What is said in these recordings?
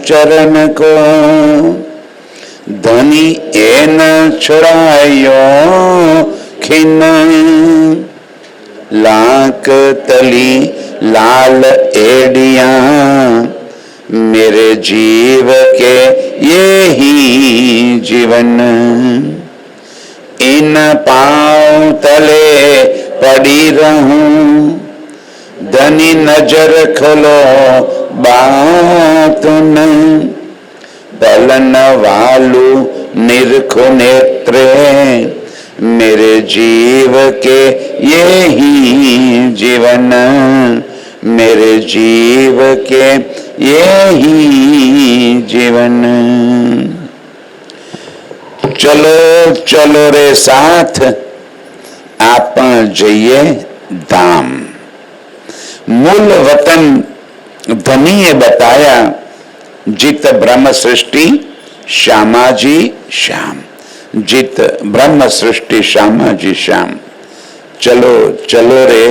चरण को, धनी ए न छुड़ायो खिन। लाख तली लाल एडिया, मेरे जीव के ये ही जीवन। इन पांव तले पड़ी रहूं, धनी नजर खोलो बात न। पलन वालू निरखो नेत्रे, मेरे जीव के ये ही जीवन। मेरे जीव के ये ही जीवन। चलो चलो रे साथ, आपण जइए धाम। मूल वतन धनीए बताया, जित ब्रह्म सृष्टि श्यामाजी श्याम। जित ब्रह्म सृष्टि श्यामाजी श्याम। चलो चलो रे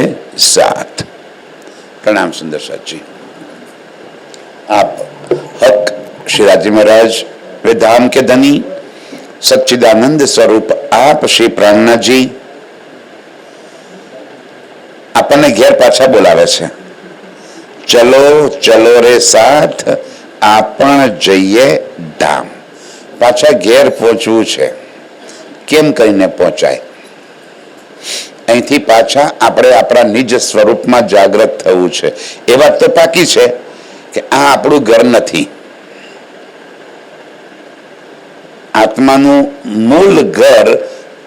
साथ। प्रणाम सुंदर साथ जी। आप हक श्री राजी महाराज वे धाम के धनी सच्चिदानंद स्वरूप आप श्री प्राणनाथ जी આપણને ઘેર પાછા બોલાવે છે। ચલો ચલો રે સાથ, આપણ જઈએ ધામ। પાછા ઘેર પહોંચવું છે। કેમ કરીને પહોંચાય? અહીંથી પાછા આપણે આપણા નિજ સ્વરૂપમાં જાગૃત થવું છે। એ વાત તો પાકી છે કે આ આપણું ઘર નથી। આત્માનું મૂળ ઘર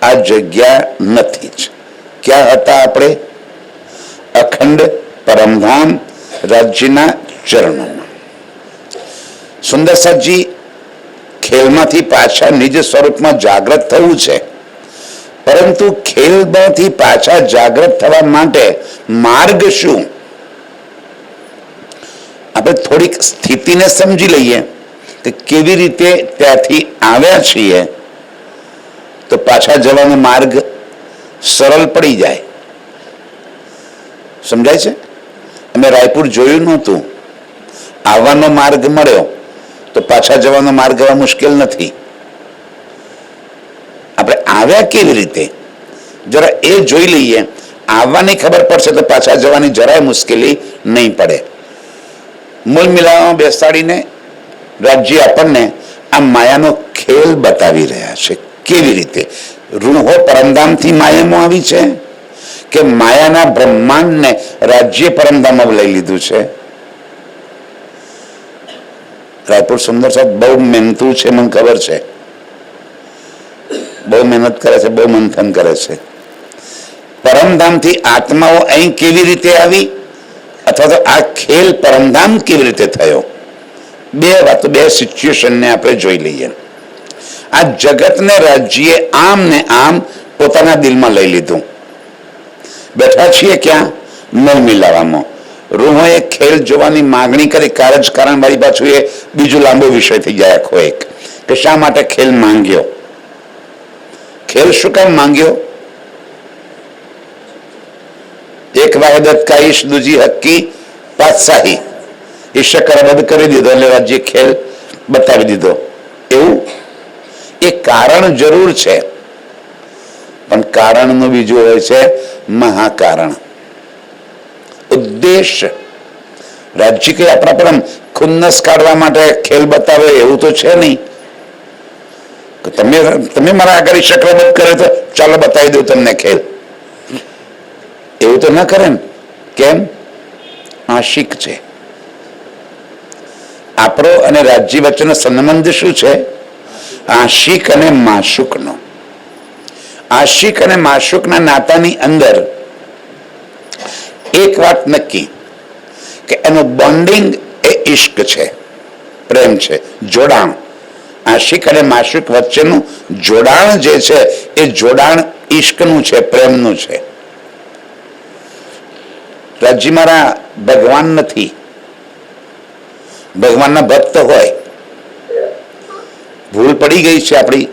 આ જગ્યા નથી જ। ક્યાં હતા આપણે? અખંડ પરમધામ રાજ્યના ચરણોમાં। સુંદર સાજી, ખેલમાંથી પાછા નિજ સ્વરૂપમાં જાગૃત થવું છે, પરંતુ ખેલમાંથી પાછા જાગૃત થવા માટે માર્ગ શું? આપણે થોડીક સ્થિતિને સમજી લઈએ કે કેવી રીતે ત્યાંથી આવ્યા છીએ, તો પાછા જવાનો માર્ગ સરળ પડી જાય। સમજાય છે? અમે રાયપુર જોયું નહોતું, આવવાનો માર્ગ મળ્યો તો પાછા જવાનો માર્ગ હવે મુશ્કેલ નથી। આપણે આવ્યા કેવી રીતે જરા એ જોઈ લઈએ, આવવાની ખબર પડશે તો પાછા જવાની જરાય મુશ્કેલી નહીં પડે। મૂળ મિલાવવામાં બેસાડીને રાજ્ય આપણને આ માયાનો ખેલ બતાવી રહ્યા છે। કેવી રીતે ઋણહો પરમધામથી માયામાં આવી છે કે માયાના બ્રહ્માંડને રાજ્ય પરમધામમાં લઈ લીધું છે। રાયપુર સુંદર સાહેબ બહુ મહેનતું છે, મને ખબર છે, બહુ મહેનત કરે છે, બહુ મંથન કરે છે। પરમધામથી આત્માઓ અહીં કેવી રીતે આવી, અથવા તો આ ખેલ પરમધામ કેવી રીતે થયો, બે વાતો, બે સિચ્યુએશનને આપણે જોઈ લઈએ। આ જગતને રાજ્ય આમ ને આમ પોતાના દિલમાં લઈ લીધું। બેઠા છીએ ક્યાં? મૂળ મિલાવામાં। રૂહોએ ખેલ જોવાની માંગણી કરી, કારણ મારી પાછું એ બીજો લાંબો વિષય થઈ જાય આખો એક, કે શા માટે ખેલ માંગ્યો, ખેલ શું કામ માંગ્યો? એક વાહિદત કા ઈશ દૂજી હક્કી પાતશાહી, ઈશ્વર કરબદ્ધ કરી દીધો એટલે રાજ્ય ખેલ બતાવી દીધો। એવું એ કારણ જરૂર છે, પણ કારણનું બીજું હોય છે મહાકારણ, ઉદ્દેશ। રાજ્ય કે આપણા પર ખુન્નસ કાઢવા માટે ખેલ બતાવે એવું તો છે નહીં। તમે મારા આગળ ચક્રબદ્ધ કરે તો ચાલો બતાવી દઉં તમને ખેલ, એવું તો ન કરે ને। કેમ? આશિક છે। આપણો અને રાજ્ય વચ્ચેનો સંબંધ શું છે? આશિક અને માશુકનો। આશિક અને માશુકના નાતાની અંદર એક વાત નક્કી કે એનું બોન્ડિંગ એ ઇશ્ક છે, પ્રેમ છે, જોડાણ। આશિક અને માશુક વચ્ચેનું જોડાણ જે છે એ જોડાણ ઇશ્કનું છે, પ્રેમનું છે। રાજ્ય મારા ભગવાન નથી, ભગવાનના ભક્ત હોય। ભૂલ પડી ગઈ છે આપણી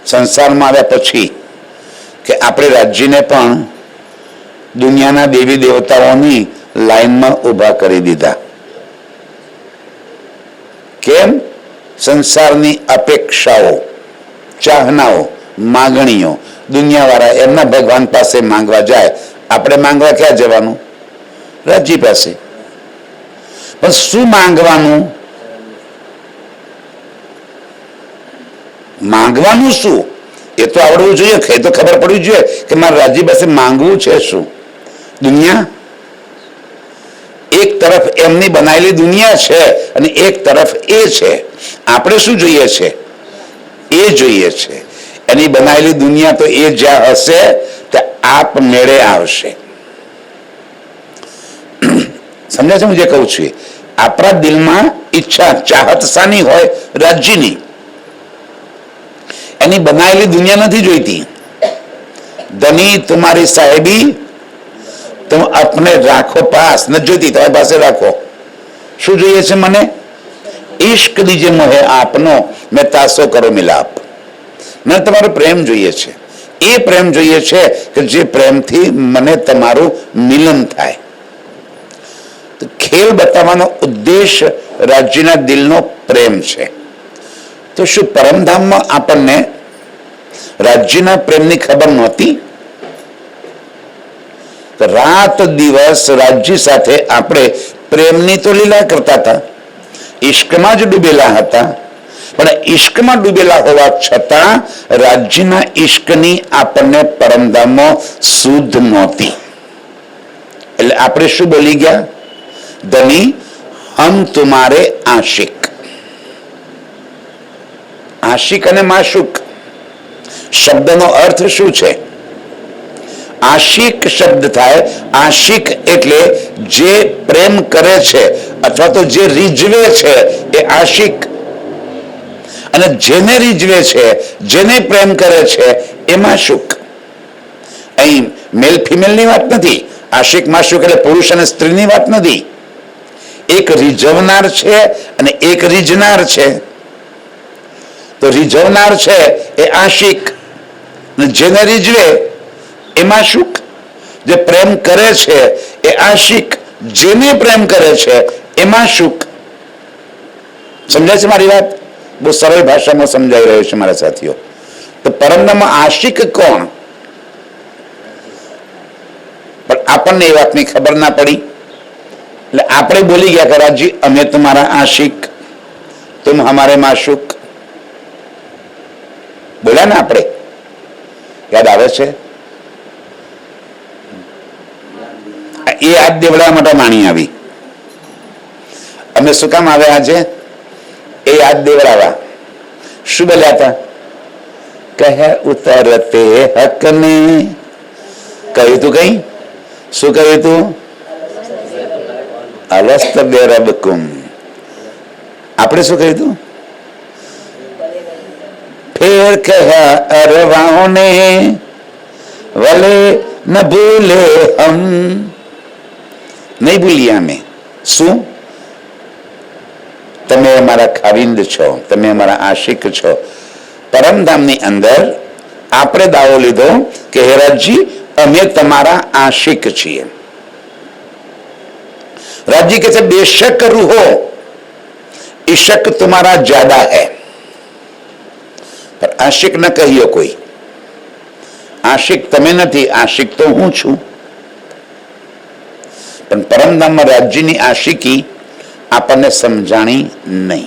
સંસારમાં આવ્યા પછી કે આપણે રાજ્યને પણ દુનિયાના દેવી દેવતાઓની લાઈનમાં ઊભા કરી દીધા। કેમ? સંસારની અપેક્ષાઓ, ચાહનાઓ, માગણીઓ, દુનિયાવાળા એમના ભગવાન પાસે માંગવા જાય. આપણે માંગવા ક્યાં જવાનું? રાજી પાસે. પણ શું માંગવાનું? માંગવાનું શું એ તો આવડવું જોઈએ. એ તો ખબર પડવી જોઈએ કે મારે રાજી પાસે માંગવું છે શું? દુનિયા એક તરફ એમની બનાવેલી દુનિયા છે અને એક તરફ એ છે. આપણે શું જોઈએ છે? એ જોઈએ છે. એની બનાવેલી દુનિયા તો એ જ્યાં હશે તે આપ મેળે આવશે. સમજાય છે હું જે કહું છું? આપણા દિલમાં ઈચ્છા ચાહત શાની હોય? રાજ્યની. એની બનાવેલી દુનિયા નથી જોઈતી. ધની તુમારી સાહેબી तुम अपने राखो पास न जोती तुम्हारी पास राखो. શું જોઈએ છે મને? इश्क दीजिए मोहे आपनो मैं तासो करो मिलाप. મને તમારો પ્રેમ જોઈએ છે. એ પ્રેમ જોઈએ છે કે જે પ્રેમથી મને તમારું મિલન થાય. તો ખેલ બતાવવાનો ઉદ્દેશ રાજ્યના દિલનો પ્રેમ છે. તો શું પરમધામમાં આપણને રાજ્યના પ્રેમની ખબર નહોતી? રાત દિવસ રાજ્ય સાથે આપણે પ્રેમની તો લીલા કરતા હતા, ઈશ્કમાં જ ડૂબેલા હતા. પણ ઈશ્કમાં ડૂબેલા હોવા છતાં રાજ્યના ઈશ્કની આપણને પરમધામમાં શુદ્ધ નહોતી. એટલે આપણે શું બોલી ગયા? ધની હમ તુમારે આશિક. આશિક અને માશુક શબ્દનો અર્થ શું છે? આશિક શબ્દ થાય. આશિક એટલે જે પ્રેમ કરે છે અથવા તો જે રીઝવે છે એ આશિક. અને જેને રીઝવે છે, જેને પ્રેમ કરે છે એ માશુક. અહીં મેલ ફિમેલની વાત નથી. આશિક માશુક એટલે પુરુષ અને સ્ત્રીની વાત નથી. એક રીઝવનાર છે અને એક રીઝનાર છે. તો રીઝવનાર છે એ આશિક, અને જેને રીઝવે એ માશુક. જે પ્રેમ કરે છે એ આશિક, જેને પ્રેમ કરે છે એ માશુક. સમજાય છે મારી વાત? બહુ સરળ ભાષામાં સમજાઈ રહ્યો છે મારા સાથીઓ. તો પરમધામમાં આશિક કોણ? પણ આપણને એ વાતની ખબર ના પડી એટલે આપણે બોલી ગયા કે રાજી અમે તમારા આશિક, તુમ હમારે માશુક. બોલ્યા ને આપણે? યાદ આવે છે? એ હાથ દેવડાવવા માટે માણી આવી. અમે શું કામ આવ્યા આજે? એ હાથ દેવડાવવા. શું બોલ્યા હતા? કહે ઉતરતે હક ને. કહ્યું તું કઈ? શું કહ્યું તું? અવસ્ત બેરબકુમ. આપણે શું કહ્યું તું? ફેર કહ્યા અરવાઓ ને વલે ન ભૂલે હમ. નહીં ભૂલીએ અમે. શું? તમે અમારા ખાવિંદ છો, તમે અમારા આશિક છો. પરમધામની અંદર આપણે દાવો લીધો કે હેરાજી અમે તમારા આશિક છીએ. राजी कैसे बेशक रूहो इशक तुम्हारा ज्यादा है, पर आशिक न कहियो कोई. आशिक तमे नहीं, आशिक तो हूं छू. पण परमधाम में राज्यनी आशिकी आपने समझाणी नहीं.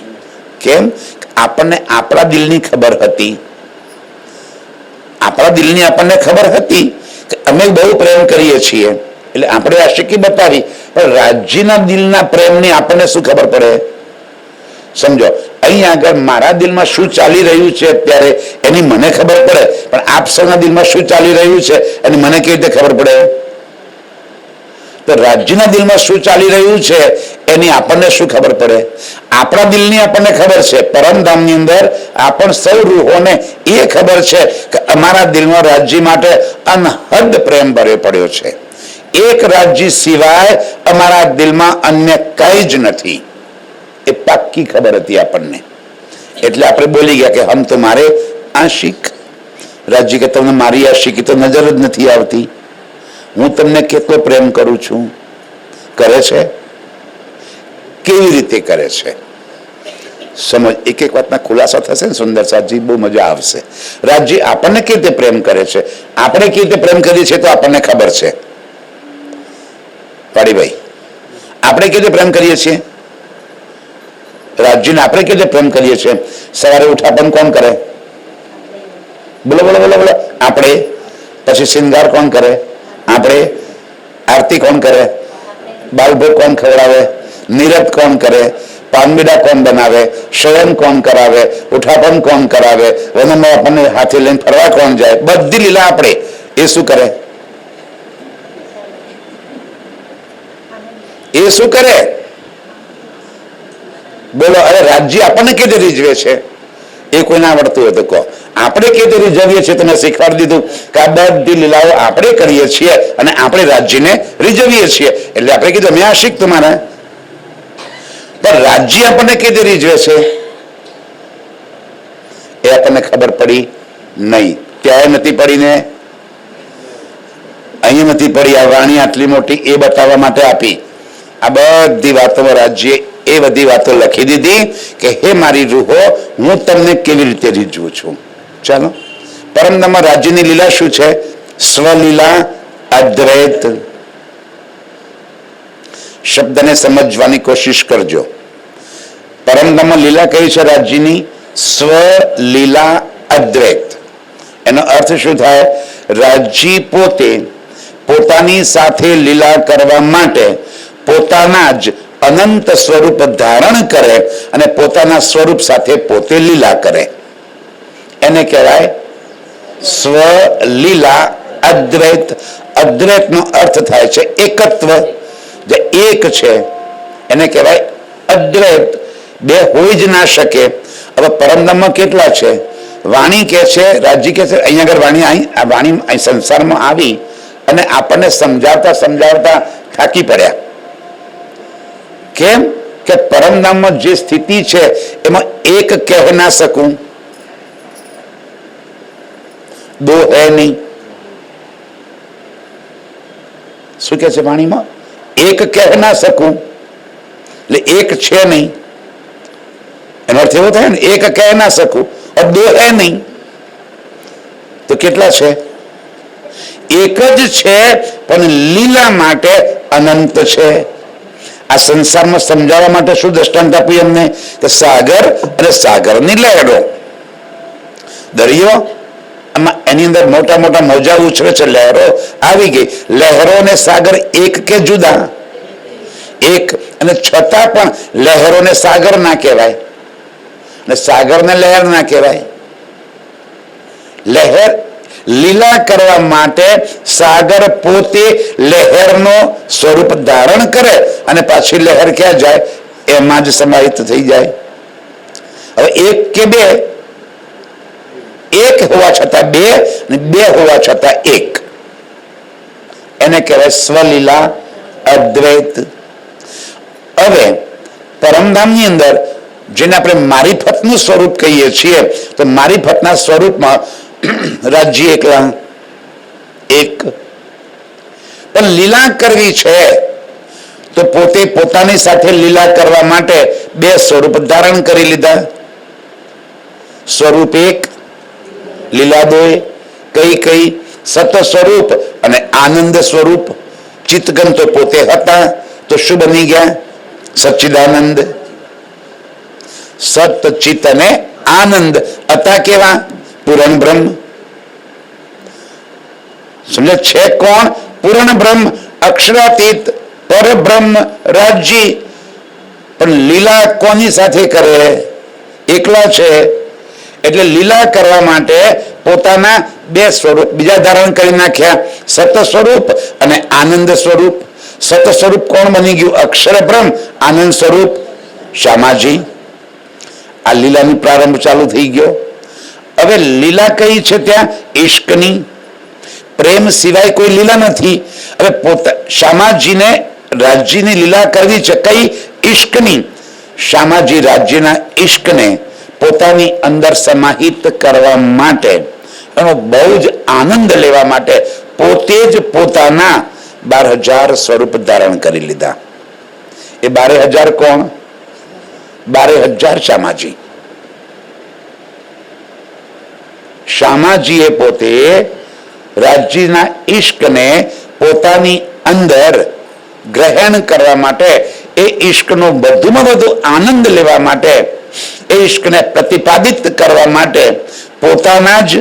केम? आपने आपरा दिलनी खबर हती. आपरा दिलनी आपने खबर हती कि अमे बहु प्रेम करीए छीए એટલે આપણે આશિકી બતાવી, પણ રાજ્યના દિલના પ્રેમની આપણને શું ખબર પડે? સમજો, અહીં આગળ મારા દિલમાં શું ચાલી રહ્યું છે અત્યારે એની મને ખબર પડે, પણ આપ સૌના દિલમાં શું ચાલી રહ્યું છે એની મને કેવી રીતે ખબર પડે? તો રાજ્યના દિલમાં શું ચાલી રહ્યું છે એની આપણને શું ખબર પડે? આપણા દિલની આપણને ખબર છે. પરમધામની અંદર આપણ સૌ રૂહોને એ ખબર છે કે અમારા દિલમાં રાજ્ય માટે અનહદ પ્રેમ ભર્યો પડ્યો છે. एक राज्य सिवाय अमारा दिल में अन्य कई ज नहीं. ए पक्की खबर थी आपने. એટલે આપણે બોલી ગયા કે हम तुम्हारे आशिक. राज्य के તમને મારી આશિકી તો નજર જ નથી આવતી. હું તમને કેટલો પ્રેમ કરું છું. કરે છે? કેવી રીતે કરે છે? સમજ એક એક વાતના ખુલાસા થશે ને સુંદર સાજી, બહુ મજા આવશે. રાજજી આપણને કેવી રીતે પ્રેમ કરે છે, આપણે કેવી રીતે પ્રેમ કરીએ છીએ તો આપણને ખબર છે. પાડીભાઈ, આપણે કેવી રીતે પ્રેમ કરીએ છીએ? રાજજીને આપણે કેવી રીતે પ્રેમ કરીએ છીએ? સવારે ઉઠાપન કોણ કરે? બોલો બોલો બોલો બોલો. આપણે. પછી શિંગાર કોણ કરે? આપણે. આરતી કોણ કરે? બાલભોગ કોણ ખવડાવે? નિરત કોણ કરે? પાનબીડા કોણ બનાવે? શયન કોણ કરાવે? ઉઠાપન કોણ કરાવે? વનમાં આપણને હાથે લઈને ફરવા કોણ જાય? બધી લીલા આપણે. એ શું કરે? એ શું કરે? બોલો. અરે રાજ્ય આપણને કેવી રીતે રીઝવે છે એ કોઈને આવડતું હોય તો કહો. આપણે કેવી રીતે રીઝવીએ છીએ તમે શીખવાડી દીધું કે આ બધી લીલાઓ આપણે કરીએ છીએ અને આપણે રાજ્યને રીઝવીએ છીએ. એટલે આપણે કીધું મેં આ શીખ તમારા. પણ રાજ્ય આપણને કેવી રીતે રીઝવે છે એ આપણને ખબર પડી નહીં. ત્યાં નથી પડી ને અહીં નથી પડી. આ વાણી આટલી મોટી એ બતાવવા માટે આપી. આ બધી વાતોમાં રાજ્ય એ બધી વાતો લખી દીધી કે હે મારી રૂહો, હું તમને કેવી રીતે રીઝવું છું. ચાલો, પરમધામમાં રાજ્યની લીલા શું છે? સ્વલીલા અદ્વૈત. શબ્દને સમજવાની કોશિશ કરજો. પરમધામમાં લીલા કઈ છે રાજ્યની? સ્વલીલા અદ્વૈત. એનો અર્થ શું થાય? રાજ્ય પોતે પોતાની સાથે લીલા કરવા માટે પોતાના જ અનંત સ્વરૂપ ધારણ કરે અને પોતાના સ્વરૂપ સાથે પોતે લીલા કરે. એને કહેવાય સ્વલીલા અદ્વૈત. અદ્વૈત નો અર્થ થાય છે એકત્વ. જે એક છે એને કહેવાય અદ્વૈત. બે હોઈ જ ના શકે. હવે પરમધામમાં કેટલા છે? વાણી કે છે, રાજ્ય કે છે, અહીંયા આગળ વાણી આ વાણી અહીં સંસારમાં આવી અને આપણને સમજાવતા સમજાવતા થાકી પડ્યા. કેમ કે પરમધામમાં જે સ્થિતિ છે એમાં એક કહ ના શકું, દો હૈ નહીં. શું કે છે વાણીમાં? એક કહ ના શકું એટલે એક છે નહીં. એનો અર્થ એવો થાય ને, એક કહ ના શકું और दो है नहीं તો કેટલા છે? એક જ છે પણ લીલા માટે અનંત છે. આ સંસારમાં સમજાવવા માટે શું દ્રષ્ટાંત આપ્યું એમને? કે સાગર અને સાગરની લહેરો. દરિયો એની અંદર મોટા મોટા મોજા ઉછળે છે, લહેરો આવી ગઈ. લહેરો અને સાગર એક કે જુદા? એક. અને છતાં પણ લહેરોને સાગર ના કહેવાય અને સાગરને લહેર ના કહેવાય. લહેર લીલા કરવા માટે સાગર પોતે લહેરનો સ્વરૂપ ધારણ કરે અને પાછી લહેર ક્યાં જાય? એમાં જ સમાહિત થઈ જાય. હવે એક કે બે? એક હોવા છતાં બે અને બે હોવા છતાં એક. એને કહેવાય સ્વલીલા અદ્વૈત. હવે પરમધામની અંદર જેને આપણે મારીફતનું સ્વરૂપ કહીએ છીએ તો મારીફતના સ્વરૂપમાં રાજ્ય એકલા એક. પણ લીલા કરવી છે તો પોતે પોતાની સાથે લીલા કરવા માટે બે સ્વરૂપ ધારણ કરી લીધા. સ્વરૂપ એક, લીલા દો. કઈ કઈ? સત સ્વરૂપ અને આનંદ સ્વરૂપ. ચિત્તગન તો પોતે હતા તો શું બની ગયા? સચ્ચિદાનંદ. સત, ચિત્ત અને આનંદ હતા કેવા? પૂર્ણ બ્રહ્મ. સમજે છે કોણ? પૂર્ણ બ્રહ્મ, અક્ષરાતીત પરબ્રહ્મ રાજ્ય. પણ લીલા કોની સાથે કરે? એકલા છે. એટલે લીલા કરવા માટે પોતાના બે સ્વરૂપ બીજા ધારણ કરી નાખ્યા, સત સ્વરૂપ અને આનંદ સ્વરૂપ. સત સ્વરૂપ કોણ બની ગયું? અક્ષર બ્રહ્મ. આનંદ સ્વરૂપ શ્યામાજી. આ લીલાની પ્રારંભ ચાલુ થઈ ગયો. હવે લીલા કઈ છે ત્યાં? ઈશ્કની. પ્રેમ સિવાય કોઈ લીલા નથી. હવે શ્યામાજીને રાજ્યની લીલા કરવી છે. કઈ? ઈશ્કની. શ્યામાજી રાજ્યના ઈશ્કને પોતાની અંદર સમાહિત કરવા માટે, એનો બહુ જ આનંદ લેવા માટે પોતે જ પોતાના 12,000 સ્વરૂપ ધારણ કરી લીધા. એ 12,000 કોણ? 12,000 શામાજી. શામાજીએ પોતે રાજ્યના ઈશ્કને પોતાની અંદર ગ્રહણ કરવા માટે, એ ઈશ્કનો વધુમાં વધુ આનંદ લેવા માટે, એ ઈશ્કને પ્રતિપાદિત કરવા માટે પોતાના જ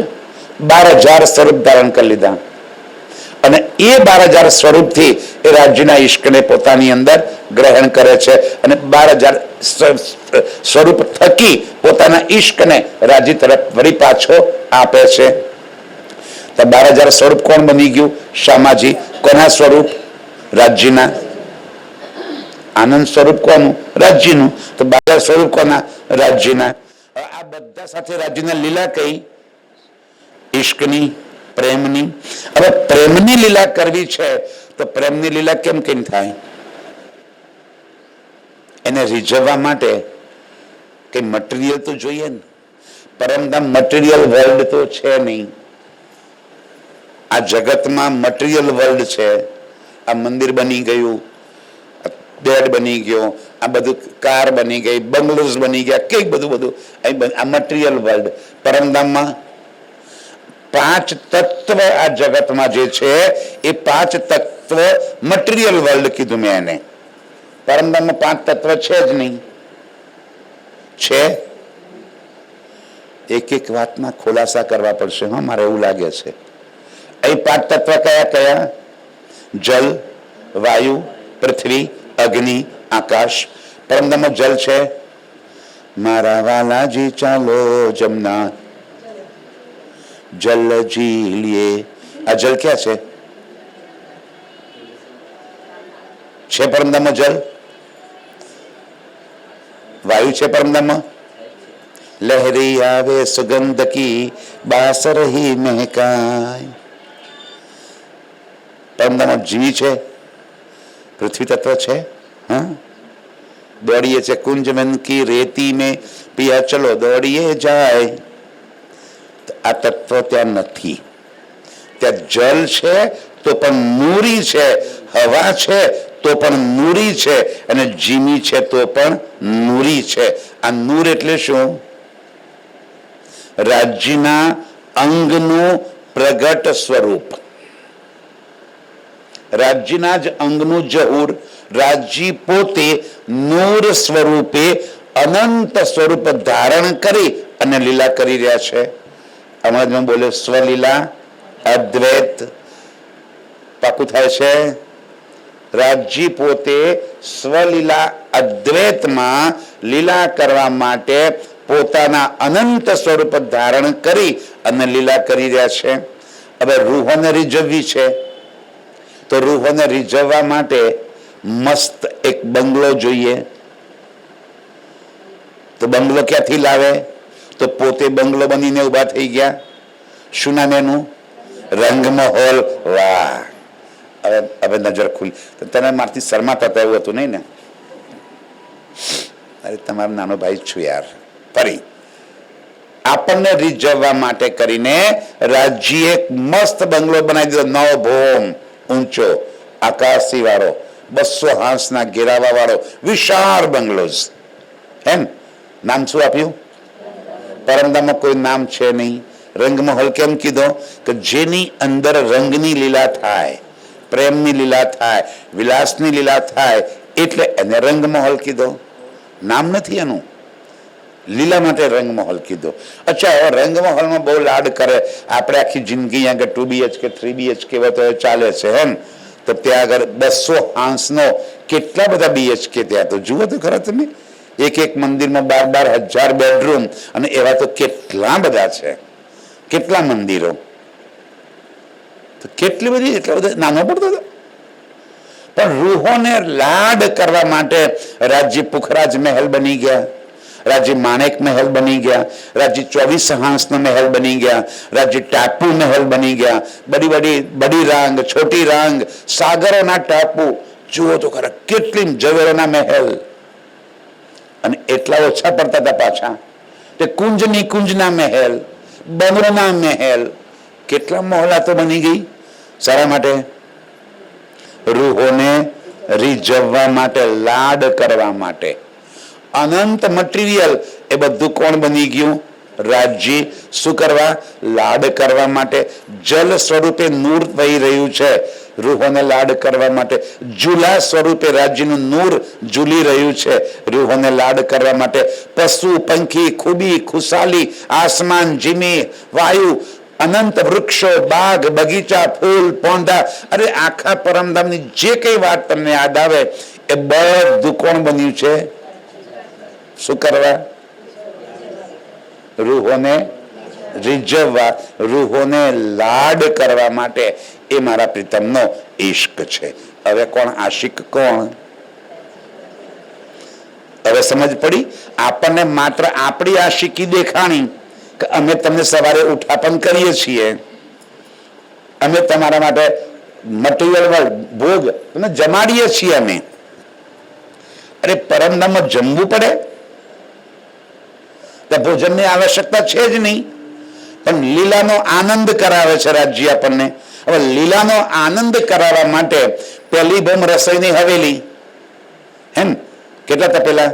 12,000 સ્વરૂપ ધારણ કરી લીધા. અને એ 12,000 સ્વરૂપથી એ રાજ્યના ઈશ્કને પોતાની અંદર ગ્રહણ કરે છે અને 12,000 સ્વરૂપ થકી પોતાના ઈશ્કને રાજ્ય તરફ વળી પાછો આપે છે. તો 12,000 સ્વરૂપ કોણ બની ગયું? શામાજી. કોના સ્વરૂપ? રાજ્યના. આનંદ સ્વરૂપ કોનું? રાજ્યનું. તો 12,000 સ્વરૂપ કોના? રાજ્યના. આ બધા સાથે રાજ્યના લીલા કઈ? ઈશ્કની, પ્રેમની. હવે પ્રેમની લીલા કરવી છે તો પ્રેમની લીલા કેમ કેમ થાય? એને રીઝવવા માટે કઈ મટીરિયલ તો જોઈએ ને. પરમધામ મટીરિયલ વર્લ્ડ તો છે નહીં. આ જગતમાં મટીરિયલ વર્લ્ડ છે. આ મંદિર બની ગયું, બેડ બની ગયો, આ બધું કાર બની ગઈ, બંગલોઝ બની ગયા, કઈક બધું આ મટીરિયલ વર્લ્ડ. પરમધામમાં 5 તત્વ આ જગતમાં જે છે એ 5 તત્વ મટીરિયલ વર્લ્ડ કીધું મેં એને. પરમધામમાં 5 તત્વ છે જ નહીં. છે? એક એક વાતના ખુલાસા કરવા પડશે. હા, મારે એવું લાગે છે. અહીં 5 તત્વ કયા કયા? જલ, વાયુ, પૃથ્વી, અગ્નિ, આકાશ. પરમધામમાં જલ છે. મારા વાલાજી ચાલો જમના જલ ઝીલીએ. આ જલ ક્યાં છે? છે પરમધામમાં જલ? વાયુ છે પરમધામમાં? લહેરી આવે સુગંધ કી બાસર હી મહેકાય. પરમધામમાં જીવી છે. પૃથ્વી તત્વ છે. હા, દોડીએ છે કુંજ મન કી રેતી में पिया चलो दौड़िए जाए. આ તત્વ ત્યાં નથી. ત્યાં જલ છે તો પણ નૂરી છે, હવા છે તો પણ નૂરી છે, અને જીમી છે તો પણ નૂરી છે. આ નૂર એટલે શું? રાજ્યના અંગનું પ્રગટ સ્વરૂપ. રાજ્યના જ અંગનું જહુર. રાજ્ય પોતે નૂર સ્વરૂપે અનંત સ્વરૂપ ધારણ કરી અને લીલા કરી રહ્યા છે. હમણાં બોલે સ્વલીલા અદ્વૈત. પાકું થાય છે. રાજ્ય પોતે સ્વલીલા અદ્વૈતમાં લીલા કરવા માટે પોતાના અનંત સ્વરૂપ ધારણ કરી અને લીલા કરી રહ્યા છે. હવે રૂહોને રીઝવવી છે તો રૂહોને રીઝવવા માટે મસ્ત એક બંગલો જોઈએ. તો બંગલો ક્યાંથી લાવે? તો પોતે બંગલો બનીને ઉભા થઈ ગયા. શું નામ એનું? રંગમહોલ. વાહ! હવે નજર ખુલી. તને મારથી શરમાતા હતા એવું હતું નહીં ને? અરે તમારો નાનો ભાઈ છું યાર. ફરી આપણને રીઝવવા માટે કરીને રાજ્ય એક મસ્ત બંગલો બનાવી દીધો. 9 ભોમ ઊંચો, આકાશી વાળો, 200 હાંસના ઘેરાવા વાળો વિશાળ બંગલોઝ. એમ નામ શું આપ્યું? પરમધામમાં કોઈ નામ છે નહીં. રંગમહોલ કેમ કીધો? કે જેની અંદર રંગની લીલા થાય, પ્રેમની લીલા થાય, વિલાસની લીલા થાય, એટલે એને રંગમહોલ કીધો. નામ નથી એનું. લીલા માટે રંગમહોલ કીધો. અચ્છા, હવે રંગમહોલમાં બહુ લાડ કરે. આપણે આખી જિંદગી આગળ 2 BHK 3 BHK તો ચાલે છે એમ. તો ત્યાં આગળ 200 હાંસનો કેટલા બધા BHK ત્યાં તો જુઓ તો ખરા તમે. એક મંદિરમાં 12,000 બેડરૂમ, અને એવા તો કેટલા બધા છે. કેટલા મંદિરો, તો કેટલી બધી, એટલા બધા નાનો પડતો હતો. પણ રૂહોને લાડ કરવા માટે રાજ્ય પુખરાજ મહેલ બની ગયા, રાજ્ય માણેક મહેલ બની ગયા, રાજ્ય 24 હાંસનો મહેલ બની ગયા, રાજ્ય ટાપુ મહેલ બની ગયા. બડી રાંગ, છોટી રાંગ, સાગરોના ટાપુ. જુઓ તો ખરા કેટલી ઝવેરોના મહેલ. અને એટલા ઓછા પડતા હતા પાછા તે કુંજની કુંજના મહેલ, બંગલોના મહેલ. કેટલા મહોલાતો બની ગઈ. સારા માટે, રૂહોને રીઝવવા માટે, લાડ કરવા માટે. અનંત મટીરિયલ એ બધું કોણ બની ગયું? રાજ્ય. શું કરવા? લાડ કરવા માટે. જલ સ્વરૂપે નૂર વહી રહ્યું છે રૂહોને લાડ કરવા માટે. ઝૂલા સ્વરૂપે રાજ્યનું નૂર ઝૂલી રહ્યું છે રૂહોને લાડ કરવા માટે. પશુ પંખી ખૂબી ખુશાલી, આસમાન જીમી વાયુ, અનંત વૃક્ષો, બાગ બગીચા, ફૂલ પૌધા, અરે આખા પરમધામની જે કઈ વાત તમને યાદ આવે એ બધું કોણ બન્યું છે? શું કરવા? રૂહોને રીઝવવા, રૂહોને લાડ કરવા માટે. એ મારા પ્રીતમનો ઇશ્ક છે. હવે કોણ આશિક? કોણ? હવે સમજ પડી? આપણને માત્ર આપણી આશિકી દેખાણી કે અમે તમને સવારે ઉઠાપન કરીએ છીએ, અમે તમારા માટે મટીરિયલ ભોગ તમે જમાડીએ છીએ અમે. અરે પરમધામમાં જમવું પડે તો ભોજનની આવશ્યકતા છે જ નહીં, પણ લીલાનો આનંદ કરાવે છે રાજ્ય આપણને. હવે લીલાનો આનંદ કરાવવા માટે પહેલી બમ રસોઈની હવેલી, હેમ કેટલા તપેલા?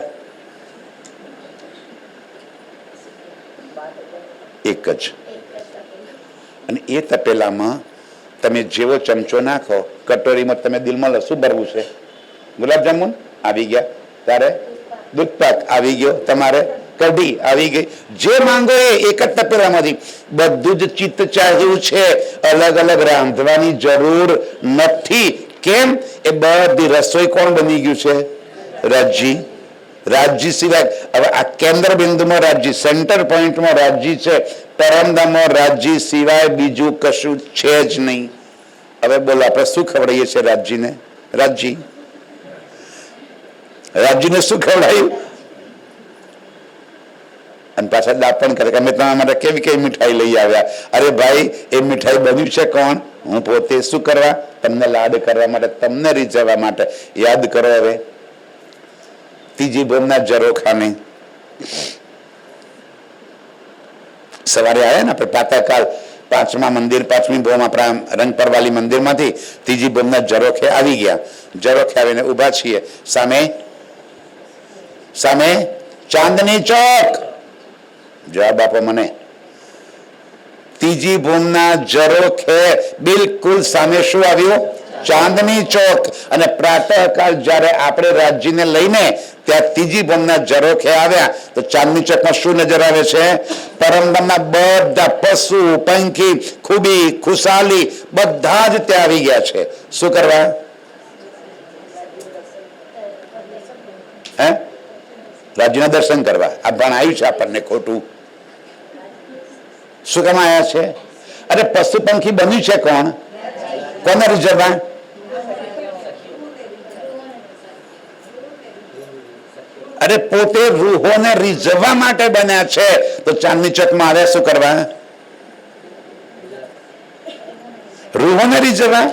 એક જ. અને એ તપેલામાં તમે જેવો ચમચો નાખો, કટોરીમાં તમે દિલમાં લો, શું ભરવું છે? ગુલાબજામુન આવી ગયા, તારે દૂધપાક આવી ગયો, તમારે કઢી આવી ગઈ, જે માંગો એ એક જ તપેલામાંથી. બધું જ ચિત્ત ચાહ્યું છે, અલગ અલગ રાંધવાની જરૂર નથી. કેમ? એ બધી રસોઈ કોણ બની ગયું છે? રાજ્ય. રાજ્ય સિવાય હવે આ કેન્દ્ર બિંદુમાં રાજ્ય, સેન્ટર પોઈન્ટમાં રાજ્ય છે. પરમધામમાં રાજ્ય સિવાય બીજું કશું છે જ નહીં. હવે બોલો આપણે શું ખવડાવીએ છીએ રાજ્યને? રાજ્યને શું ખવડાયું? અને પાછા દાપણ કરે કે અમે તમારા માટે કેવી કેવી મીઠાઈ લઈ આવ્યા. અરે ભાઈ, એ મીઠાઈ બન્યું છે કોણ? હું પોતે. શું કરવા? તમને લાડ કરવા માટે, તમને રીઝવવા માટે. યાદ કરો હવે ત્રીજી ભોમના ઝરોખાને સવારે આવ્યા ને આપણે પ્રાતઃકાળ પાંચમા મંદિર, પાંચમી ભોમ આપણા રંગપરવાલી મંદિરમાંથી ત્રીજી ભોમના ઝરોખે આવી ગયા. ઝરોખે આવીને ઉભા છીએ. સામે ચાંદની ચોક. જવાબ આપો મને. ત્રીજી ભૂમના ઝરોખે બિલકુલ સામે શું આવ્યું? ચાંદની ચોક. અને પ્રાતઃકાળ જ્યારે આપણે રાજ્યને લઈને ત્યાં ત્રીજી ભૂમના ઝરોખે આવ્યા તો ચાંદની ચોકમાં શું નજર આવે છે? પરમધામના બધા પશુ પંખી ખૂબી ખુશાલી બધા જ ત્યાં આવી ગયા છે. શું કરવા? હે? રાજ્યના દર્શન કરવા. આ ભણાયું છે આપણને ખોટું. શું કામ આવ્યા છે? અરે પશુ પંખી બન્યું છે કોણ? કોને રીઝવવા? અરે પોતે રૂહોને રીઝવવા માટે બન્યા છે. તો ચાંદની ચોકમાં આવ્યા શું કરવા? રૂહોને રીઝવવા.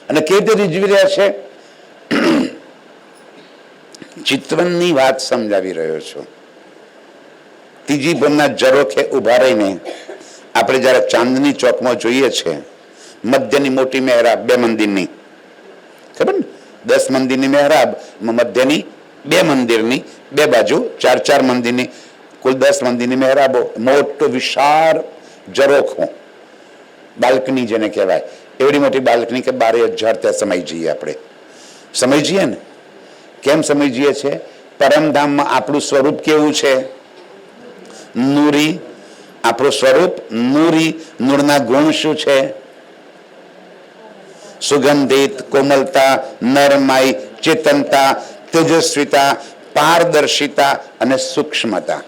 અને કેવી રીતે રીઝવી રહ્યા છે? ચિત્રણની વાત સમજાવી રહ્યો છું. ત્રીજી ભૂમના ઝરોખે ઉભા રહીને આપણે જયારે ચાંદની ચોકમાં જોઈએ છે, મધ્યની મોટી મહેરાબ 2 મંદિરની, ખબર ને? 10 મંદિરની મહેરાબ, મધ્યની 2 મંદિરની 2 બાજુ 4 મંદિરની, કુલ 10 મંદિરની મહેરાબો. મોટો વિશાળ ઝરોખો, બાલ્કની જેને કહેવાય, એવડી મોટી બાલ્કની કે 12,000 ત્યાં સમાઈ જઈએ આપણે. સમાઈ જઈએ ને? કેમ સમજી જઈએ છે? પરમધામમાં આપણું સ્વરૂપ કેવું છે? નૂરી. આપણું સ્વરૂપ નૂરી. નૂરના ગુણ શું છે? સુગંધિત, કોમલતા, નરમાઈ, ચેતનતા, તેજસ્વીતા, પારદર્શિતા અને સૂક્ષ્મતા.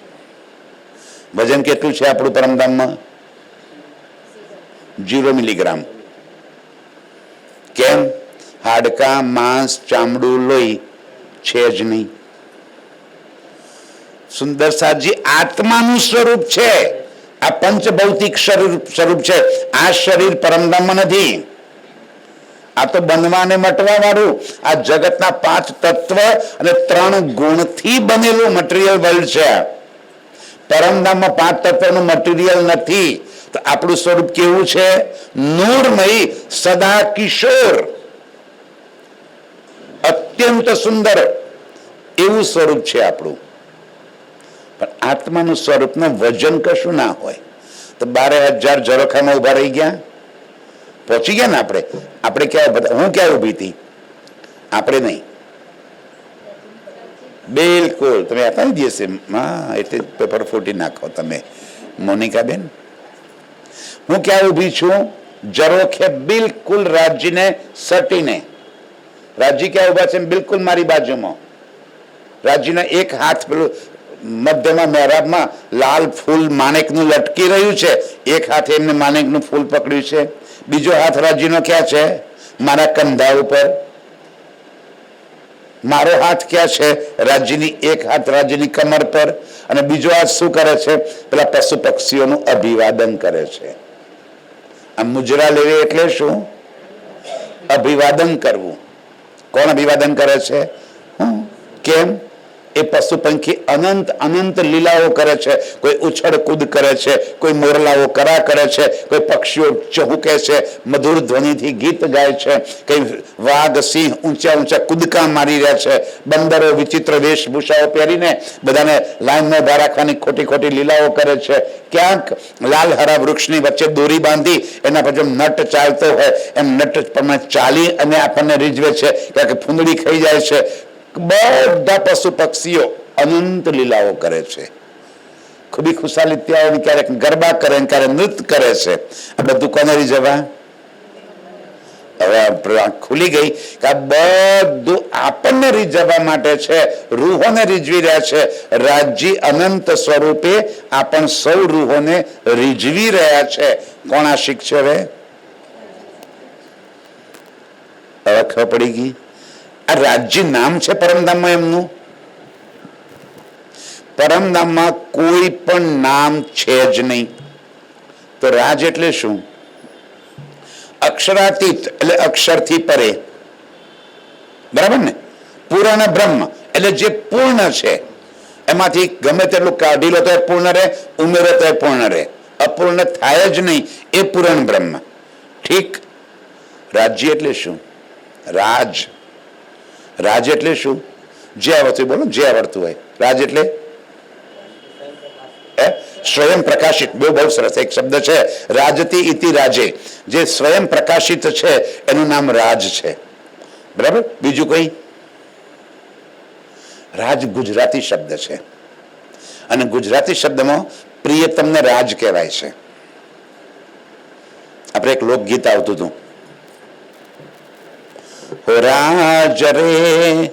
વજન કેટલું છે આપણું પરમધામમાં? 0 મિલીગ્રામ. કેમ? હાડકા, માંસ, ચામડું, લોહી છે જ નહીં. સુંદર સાજી આત્માનું સ્વરૂપ છે. આ પંચભૌતિક સ્વરૂપ છે. આ શરીર પરમધામમાં નથી. આ તો બનવા અને મટવા વાળું, આ જગતના 5 તત્વ અને 3 ગુણથી બનેલું મટીરિયલ વર્લ્ડ છે. પરમધામમાં 5 તત્વનું મટીરિયલ નથી. તો આપણું સ્વરૂપ કેવું છે? નૂરમય, સદા કિશોર, અત્યંત સુંદર, એવું સ્વરૂપ છે આપણું. પણ આત્માનું સ્વરૂપનું વજન કશું ના હોય તો 12,000 ઝરોખામાં ઉભા રહી ગયા, પહોંચી ગયા ને આપણે ક્યાં, હું ક્યાં ઉભી હતી, આપણે નહીં. બિલકુલ તમે આપી દેશે હા, એટલે પેપર ફૂટી નાખો તમે મોનિકાબેન. હું ક્યાં ઊભી છું? ઝરોખે બિલકુલ રાજ્યને સટીને. રાજ્ય ક્યાં ઉભા છે? બિલકુલ મારી બાજુમાં. રાજ્યના એક હાથ પેલું મધ્યમાં મહેરાબમાં લાલ ફૂલ માણેકનું લટકી રહ્યું છે, એક હાથે એમને માણેકનું ફૂલ પકડ્યું છે, બીજો હાથ રાજ્યનો ક્યાં છે? મારા કંધા ઉપર. મારો હાથ ક્યાં છે? રાજ્યની એક હાથ રાજ્યની કમર પર, અને બીજો હાથ શું કરે છે? પેલા પશુ પક્ષીઓનું અભિવાદન કરે છે. આ મુજરા લેવી એટલે શું? અભિવાદન કરવું. કોણ અભિવાદન કરે છે? કેમ? એ પશુ પંખી અનંત અનંત લીલાઓ કરે છે. કોઈ ઉછળ કૂદ કરે છે, કોઈ મોરલાઓ કરા કરે છે, કોઈ પક્ષીઓ ચહુકે છે, મધુર ધ્વનિથી ગીત ગાય છે, કઈ વાઘ સિંહ ઊંચા ઊંચા કૂદકા મારી રહ્યા છે, બંદરો વિચિત્ર વેશભૂષાઓ પહેરીને બધાને લાઈનમાં ઉભા રાખવાની ખોટી ખોટી લીલાઓ કરે છે. ક્યાંક લાલ હરા વૃક્ષની વચ્ચે દોરી બાંધી એના પછી નટ ચાલતો હોય એમ નટ પ્રમાણે ચાલી અને આપણને રીઝવે છે, ક્યાંક ફૂંદડી ખાઈ જાય છે. બધા પશુ પક્ષીઓ અનંત લીલાઓ કરે છે. ખૂબી ખુશાલી ત્યાં ક્યારેક ગરબા કરે, ક્યારેક નૃત્ય કરે છે. આ બધું કોને રીઝવવા? હવે ખુલી ગઈ કે આ બધું આપણને રીઝવવા માટે છે, રૂહોને રીઝવી રહ્યા છે. રાજ્ય અનંત સ્વરૂપે આપણ સૌ રૂહોને રીઝવી રહ્યા છે. કોણ આ શીખશે? હવે ખબર પડી ગઈ. આ રાજ્ય નામ છે પરમધામમાં એમનું. પરમધામમાં કોઈ પણ નામ છે જ નહીં. તો રાજ એટલે શું? અક્ષરાતીત એટલે અક્ષરથી પરે, બરાબર ને? પૂર્ણ બ્રહ્મ એટલે જે પૂર્ણ છે, એમાંથી ગમે તેટલું કાઢી લો તો પૂર્ણ રહે, ઉમેરો તો પૂર્ણ રહે, અપૂર્ણ થાય જ નહીં. એ પૂર્ણ બ્રહ્મ. ઠીક. રાજ્ય એટલે શું? રાજ. રાજ એટલે શું? જે આવડતું બોલો, જે આવડતું હોય. રાજ એટલે સ્વયં પ્રકાશિત. બહુ સરસ એક શબ્દ છે, રાજતી ઇતિ રાજે. જે સ્વયં પ્રકાશિત છે એનું નામ રાજ છે. બરાબર? બીજું કોઈ? રાજ ગુજરાતી શબ્દ છે, અને ગુજરાતી શબ્દમાં પ્રિયતમને રાજ કહેવાય છે. આપણે એક લોકગીત આવતું હતું, રાજ રે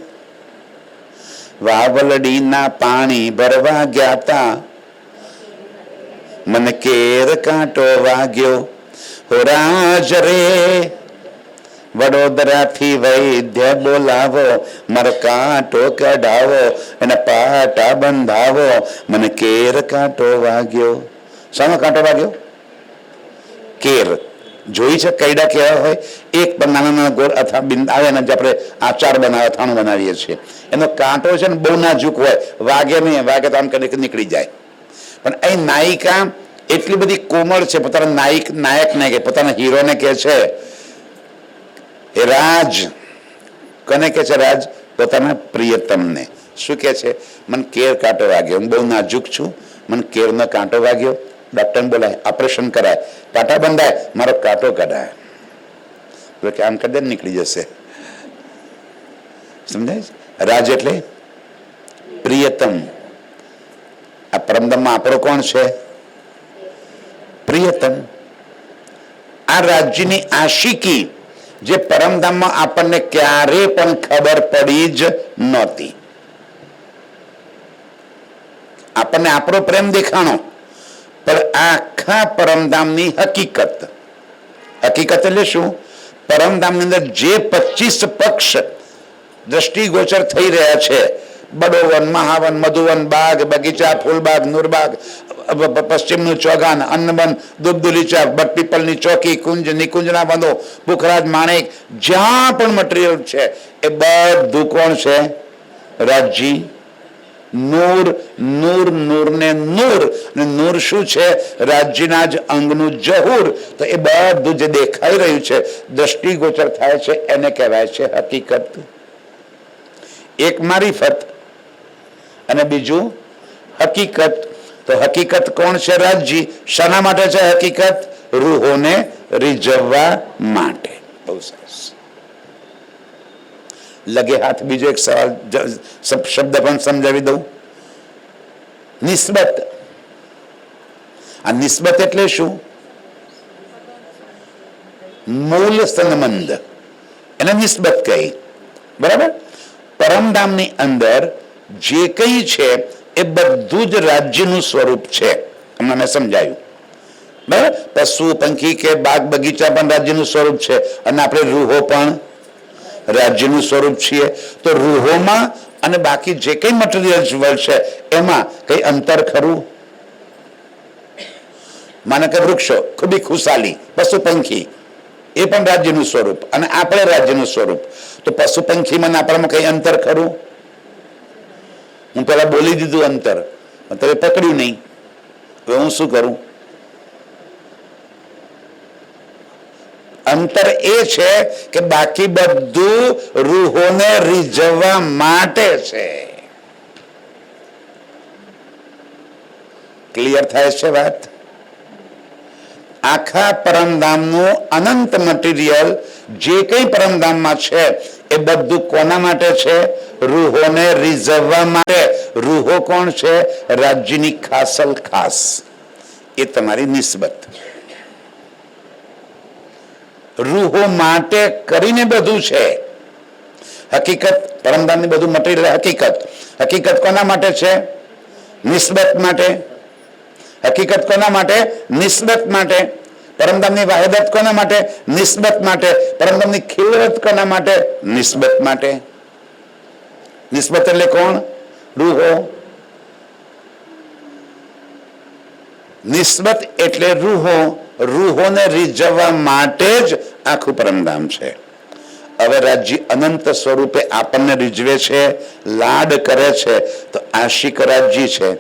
વાવલડીના પાણી ભરવા ગયા તા, મને કેર કાંટો વાગ્યો. રાજ રે વડોદરાથી વૈદ્ય બોલાવો, મારો કાંટો કઢાવો, એના પાટા બંધાવો, મને કેર કાંટો વાગ્યો. શાનો કાંટો વાગ્યો? કેર. જોઈ છે કૈડા કેવા હોય? એક નાના નાના ગોળ અથવા બિંદ આવે ને, જે આપણે આચાર બનાવે, અથાણું બનાવીએ છીએ, એનો કાંટો છે ને બહુ નાજુક હોય, વાગે નહીં, વાગે તો આમ કરીને નીકળી જાય. પણ અહીં નાયિકા એટલી બધી કોમળ છે, પોતાના નાયકને કે પોતાના હીરોને કે છે એ રાજ. કોને કે છે રાજ? પોતાના પ્રિયતમને. શું કે છે? મને કેર કાંટો વાગ્યો, હું બહુ નાજુક છું, મને કેરનો કાંટો વાગ્યો. ડોક્ટરને બોલાય, ઓપરેશન કરાય, કાંટા બંધાય, મારો કાંટો કઢાય. કે આમ કદે નીકળી જશે. સમજાય? રાજ એટલે પ્રિયતમ. આ પરમધામમાં આપણો કોણ છે? પ્રિયતમ. આ રાજ્યની આશિકી જે પરમધામમાં આપણને ક્યારે પણ ખબર પડી જ નહોતી. આપણને આપણો પ્રેમ દેખાણો, પણ આખા પરમધામની હકીકત. હકીકત એટલે શું? પરમધામની અંદર જે 25 પક્ષ દ્રષ્ટિગોચર થઈ રહ્યા છે, બડોવન, મહાવન, મધુવન, બાગ, બગીચા, ફૂલબાગ, નૂરબાગ, પશ્ચિમનું ચોગાન, અન્નવન, દુબદુલીચા, બટપીપલની ચોકી, કુંજ, નિકુંજના બંધો, પુખરાજ, માણેક, જ્યાં પણ મટીરિયલ છે એ બધું કોણ છે? રાજજી. નૂર, નૂર, નૂર ને નૂર. અને નૂર શું છે? રાજ્યના જ અંગનું જહૂર. તો એ બધું જે દેખાઈ રહ્યું છે, દ્રષ્ટિગોચર થાય છે, એને કહેવાય છે હકીકત. એક મારીફત અને બીજું હકીકત. તો હકીકત કોણ છે? રાજ્ય. શાના માટે છે હકીકત? રૂહોને રીઝવવા માટે. બહુ સરસ. લગે હાથ. બીજો એક સવાલ શબ્દ પણ સમજાવી દઉં. નિસ્બત. આ નિસ્બત એટલે શું? મૂળ સંબંધ, એને નિસ્બત કહી. બરાબર. પરમધામની અંદર જે કંઈ છે એ બધું જ રાજ્યનું સ્વરૂપ છે. હમણાં મેં સમજાયું. બરાબર. પશુ પંખી કે બાગ બગીચા પણ રાજ્યનું સ્વરૂપ છે, અને આપણે રૂહો પણ રાજ્યનું સ્વરૂપ છીએ. તો રૂહોમાં અને બાકી જે કઈ મટીરિયલ વર્લ્ડ છે એમાં કઈ અંતર ખરું? માનો કે વૃક્ષો, ખૂબી ખુશાલી, પશુ પંખી એ પણ રાજ્યનું સ્વરૂપ, અને આપણે રાજ્યનું સ્વરૂપ. તો પશુ પંખીમાં આપણામાં કઈ અંતર ખરું? હું પેલા બોલી દીધું અંતર, તમે પકડ્યું નહીં. હવે હું શું કરું? અંતર એ છે કે બાકી બધું રૂહોને રીઝવવા માટે છે. ક્લિયર થાય છે વાત? આખા પરમધામનું અનંત મટીરિયલ જે કંઈ પરમધામમાં છે એ બધું કોના માટે છે? રૂહોને રીઝવવા માટે. રૂહો કોણ છે? રાજ્યની ખાસલ ખાસ. એ તમારી નિસ્બત. રૂહો માટે કરીને બધું છે. હકીકત પરમધામની બધું મટીરિયલ હકીકત. હકીકત કોના માટે છે? નિસ્બત માટે. હકીકત કોના માટે? નિસ્બત માટે. પરમધામની વાહિદત કોના માટે? નિસ્બત માટે. પરમધામની ખિલરત કોના માટે? નિસ્બત માટે. નિસ્બત એટલે કોણ? રૂહો. નિસ્બત એટલે રૂહો. રૂહોને રીઝવવા માટે જ આખું પરમધામ છે. હવે રાજ્ય અનંત સ્વરૂપે આપણને રીઝવે છે, લાડ કરે છે, તો આશિક રાજ્ય છે,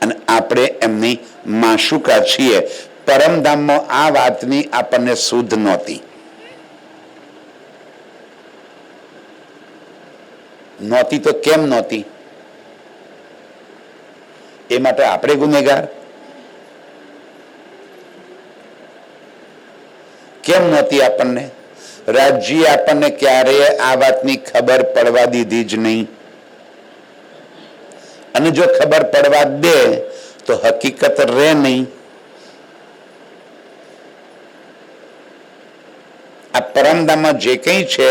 અને આપણે એમની માશુકા છીએ. પરમધામમાં આ વાતની આપણને શુદ્ધ નહોતી. નહોતી તો કેમ નહોતી? એ માટે આપણે ગુનેગાર? કેમ નહોતી આપણને? રાજ્ય આપણને ક્યારેય આ વાતની ખબર પડવા દીધી જ નહીં. અને જો ખબર પડવા દે તો હકીકત રહે નહીં. આ પરમધામમાં જે કંઈ છે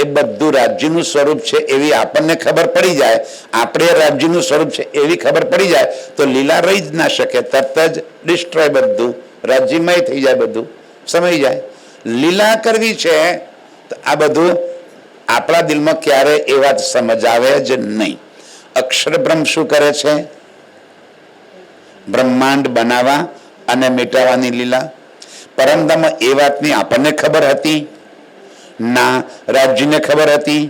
એ બધું રાજ્યનું સ્વરૂપ છે એવી આપણને ખબર પડી જાય, આપણે રાજ્યનું સ્વરૂપ છે એવી ખબર પડી જાય, તો લીલા રહી જ ના શકે. તરત જ ડિસ્ટ્રોય, બધું રાજ્યમય થઈ જાય, બધું સમય જાય. લીલા કરવી છે તો આ બધું આપણા દિલમાં ક્યારે એ વાત સમજ આવે જ નહીં. અક્ષર બ્રહ્મ શું કરે છે? બ્રહ્માંડ બનાવવા અને મિટાવવાની લીલા. પરમધામમાં એ વાતની આપણને ખબર હતી? ના. રાજ્યને ખબર હતી?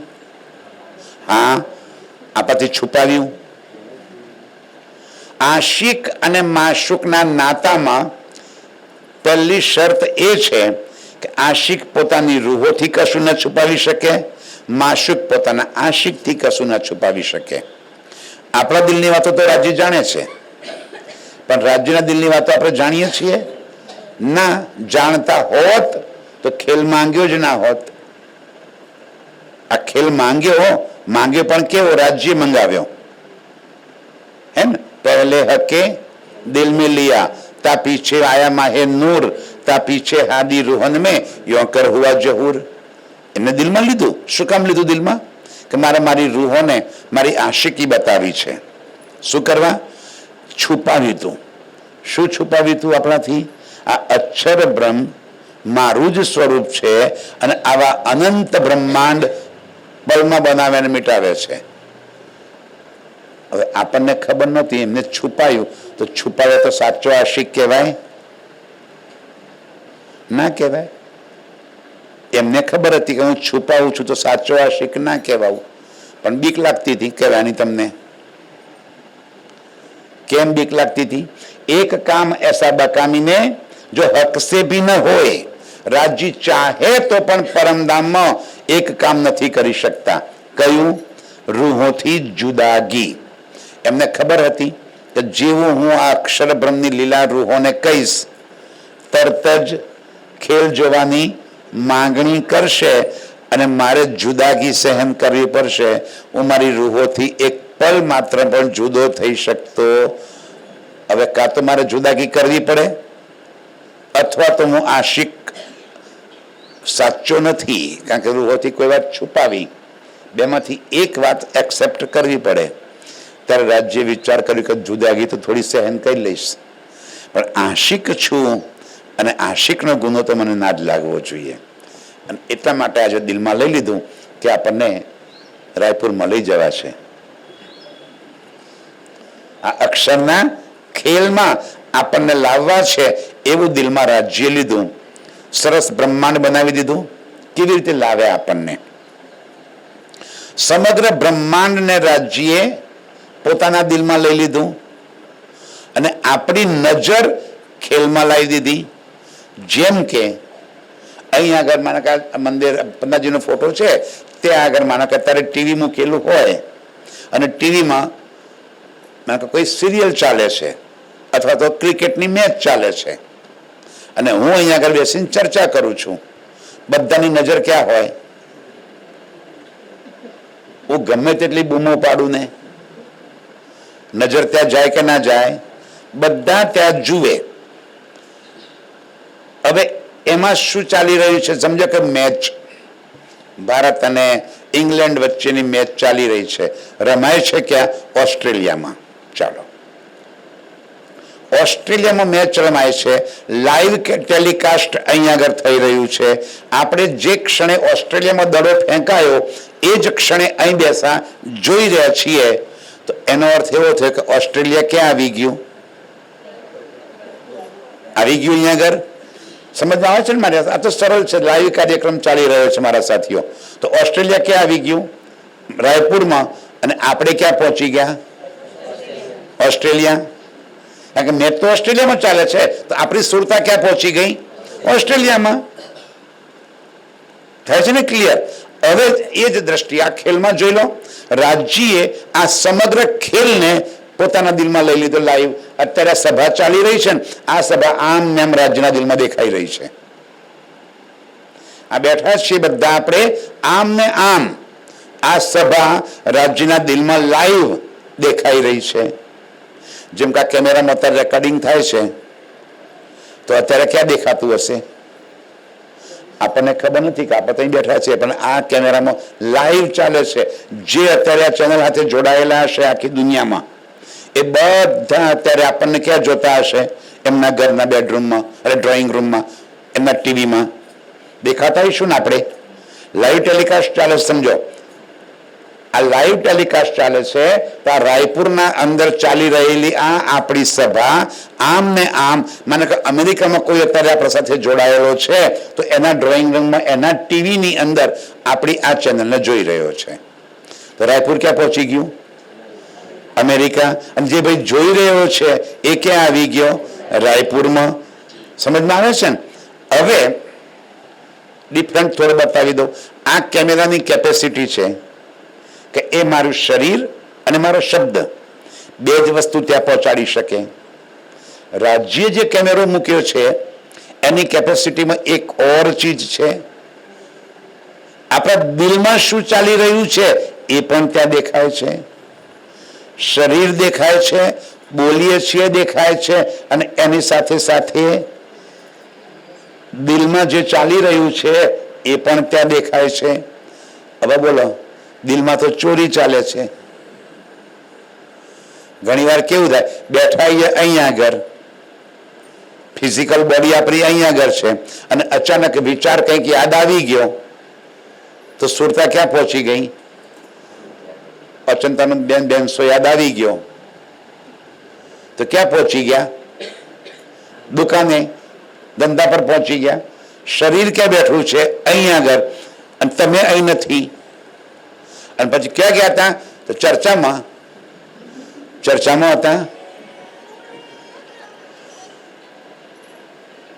હા. આપણાથી છુપાવ્યું. આશિક અને માશુકના નાતામાં પહેલી શરત એ છે કે આશિક પોતાની રૂહોથી કશું ન છુપાવી શકે, માશુક પોતાના આશિકથી કશું ન છુપાવી શકે. આપણા દિલની વાતો તો રાજ્ય જાણે છે, પણ રાજ્યના દિલની વાતો આપણે જાણીએ છીએ? ના. જાણતા હોત તો ખેલ માંગ્યો જ ના હોત. આ ખેલ માંગ્યો પણ કેવો? રાજ્ય મંગાવ્યો. है ना? पहले हके दिल में लिया, ता पीछे आया माहे नूर, ता पीछे हादी रूहन में यो कर हुआ जहूर. એમને દિલમાં લીધું. શું કામ લીધું દિલમાં? કે મારી રૂહોને મારી આશિકી બતાવી છે. શું કરવા? છુપાવ્યું તું. શું છુપાવ્યું તું આપણાથી? આ અક્ષર બ્રહ્મ મારું જ સ્વરૂપ છે, અને આવા અનંત બ્રહ્માંડ બળમાં બનાવે અને મિટાવે છે. હવે આપણને ખબર નહોતી, એમને છુપાયું. તો છુપાવે તો સાચો આશિક કહેવાય? ના કહેવાય. એમને ખબર હતી કે હું છુપાવું છું તો સાચો આશિક ના કહેવાવું, પણ બીક લાગતી હતી કહેવાની. તમને કેમ બીક લાગતી હતી? એક કામ ऐसा બકામીને જો હક સે ભી ન હોય, રાજ્ય ચાહે તો પણ પરમધામમાં એક કામ નથી કરી શકતા. કયું? રૂહોથી જુદાગી. એમને ખબર હતી કે જેવું હું આ અક્ષર બ્રહ્મની લીલા રૂહોને કહીશ તરત જ ખેલ જોવાની માંગણી કરશે અને મારે જુદાગી સહન કરવી પડશે. હું મારી રૂહોથી એક પલ માત્ર પણ જુદો થઈ શકતો. હવે કાં તો મારે જુદાગી કરવી પડે અથવા તો હું આશિક સાચો નથી, કારણ કે રૂહોથી કોઈ વાત છુપાવી, બેમાંથી એક વાત એક્સેપ્ટ કરવી પડે. ત્યારે રાજ્ય વિચાર કર્યું કે જુદાગી તો થોડી સહન કરી લઈશ, પણ આશિક છું અને આશિકનો ગુનો તો મને ના જ લાગવો જોઈએ. અને એટલા માટે આજે દિલમાં લઈ લીધું કે આપણને રાયપુરમાં લઈ જવા છે. આ અક્ષરના ખેલમાં આપણને લાવવા છે એવું દિલમાં રાજ્ય લીધું. સરસ બ્રહ્માંડ બનાવી દીધું. કેવી રીતે લાવે આપણને? સમગ્ર બ્રહ્માંડને રાજ્યે પોતાના દિલમાં લઈ લીધું અને આપણી નજર ખેલમાં લાવી દીધી. જેમ કે અહીં આગળ માનો કે મંદિર પન્નાજીનો ફોટો છે, ત્યાં આગળ માનો કે અત્યારે ટીવી મૂકેલું હોય અને ટીવીમાં માનો કે કોઈ સિરિયલ ચાલે છે અથવા તો ક્રિકેટની મેચ ચાલે છે અને હું અહીંયા આગળ બેસીને ચર્ચા કરું છું. બધાની નજર ક્યાં હોય? હું ગમે તેટલી બૂમો પાડું ને નજર ત્યાં જાય કે ના જાય? બધા ત્યાં જુએ. હવે એમાં શું ચાલી રહ્યું છે? સમજો કે મેચ ભારત અને ઇંગ્લેન્ડ વચ્ચેની મેચ ચાલી રહી છે. રમાય છે ક્યાં? ઓસ્ટ્રેલિયામાં. ચાલો, ઓસ્ટ્રેલિયામાં મેચ રમાય છે. લાઈવ ટેલિકાસ્ટ અહીંયા આગળ થઈ રહ્યું છે. આપણે જે ક્ષણે ઓસ્ટ્રેલિયામાં દડો ફેંકાયો એ જ ક્ષણે અહીં બેસા જોઈ રહ્યા છીએ. તો એનો અર્થ એવો થયો કે ઓસ્ટ્રેલિયા ક્યાં આવી ગયું? આવી ગયું અહીંયા આગળ. સમજમાં આવે છે ને મારે? આ તો સરળ છે. લાઈવ કાર્યક્રમ ચાલી રહ્યો છે મારા સાથીઓ. તો ઓસ્ટ્રેલિયા ક્યાં આવી ગયું? રાયપુરમાં. અને આપણે ક્યાં પહોંચી ગયા? ઓસ્ટ્રેલિયા. કારણ કે મેચ તો ઓસ્ટ્રેલિયામાં ચાલે છે, તો આપણી સુરતા ક્યાં પહોંચી ગઈ? ઓસ્ટ્રેલિયામાં. થાય છે ને ક્લિયર? હવે એ જ દ્રષ્ટિ આ ખેલમાં જોઈ લો. રાજ્યએ આ સમગ્ર ખેલને પોતાના દિલમાં લઈ લીધો લાઈવ. અત્યારે સભા ચાલી રહી છે ને, આ સભા આમ નામ રાજ્યના દિલમાં દેખાઈ રહી છે. આ બેઠા છીએ બધા આપણે આમ ને આમ. આ સભા રાજ્યના દિલમાં લાઈવ દેખાઈ રહી છે. જેમ કે આ કેમેરામાં અત્યારે રેકોર્ડિંગ થાય છે, તો અત્યારે ક્યાં દેખાતું હશે? આપણને ખબર નથી કે આપણે અહીં બેઠા છીએ, પણ આ કેમેરામાં લાઈવ ચાલે છે. જે અત્યારે આ ચેનલ સાથે જોડાયેલા હશે આખી દુનિયામાં, એ બધા અત્યારે આપણને ક્યાં જોતા હશે? એમના ઘરના બેડરૂમમાં, અરે ડ્રોઈંગ રૂમમાં, એમના ટીવીમાં દેખાતા હશું ને આપણે. લાઈવ ટેલિકાસ્ટ ચાલે. સમજો, આ લાઈવ ટેલિકાસ્ટ ચાલે છે તો આ રાયપુરના અંદર ચાલી રહેલી આ આપણી સભા આમ ને આમ, માનો કે અમેરિકામાં કોઈ અત્યારે આપણા સાથે જોડાયેલો છે તો એના ડ્રોઈંગ રૂમમાં, એના ટીવીની અંદર આપણી આ ચેનલને જોઈ રહ્યો છે. તો રાયપુર ક્યાં પહોંચી ગયું? અમેરિકા. અને જે ભાઈ જોઈ રહ્યો છે એ ક્યાં આવી ગયો? રાયપુરમાં. સમજમાં આવે છે ને? હવે ડિફરન્ટ થોડું બતાવી દો. આ કેમેરાની કેપેસિટી છે કે એ મારું શરીર અને મારો શબ્દ બે જ વસ્તુ ત્યાં પહોંચાડી શકે. રાજ્ય જે કેમેરો મૂક્યો છે એની કેપેસિટીમાં એક ઓર ચીજ છે. આપણા દિલમાં શું ચાલી રહ્યું છે એ પણ ત્યાં દેખાય છે. શરીર દેખાય છે, બોલીએ છીએ દેખાય છે, અને એની સાથે સાથે દિલમાં જે ચાલી રહ્યું છે એ પણ ત્યાં દેખાય છે. હવે બોલો, દિલમાં તો ચોરી ચાલે છે. ઘણી વાર કેવું થાય, બેઠા અહીંયા આગળ, ફિઝિકલ બોડી આપણી અહીંયા આગળ છે, અને અચાનક વિચાર કંઈક યાદ આવી ગયો તો સુરતા ક્યાં પહોંચી ગઈ? અચંતાનો બેનસો યાદ આવી ગયો તો ક્યાં પહોંચી ગયા? દુકાને, ધંધા પર પહોંચી ગયા. શરીર ક્યાં બેઠું છે? અહીંયા આગળ, અને તમે અહીં નથી. અને પછી ક્યાં ગયા હતા? તો ચર્ચામાં હતા.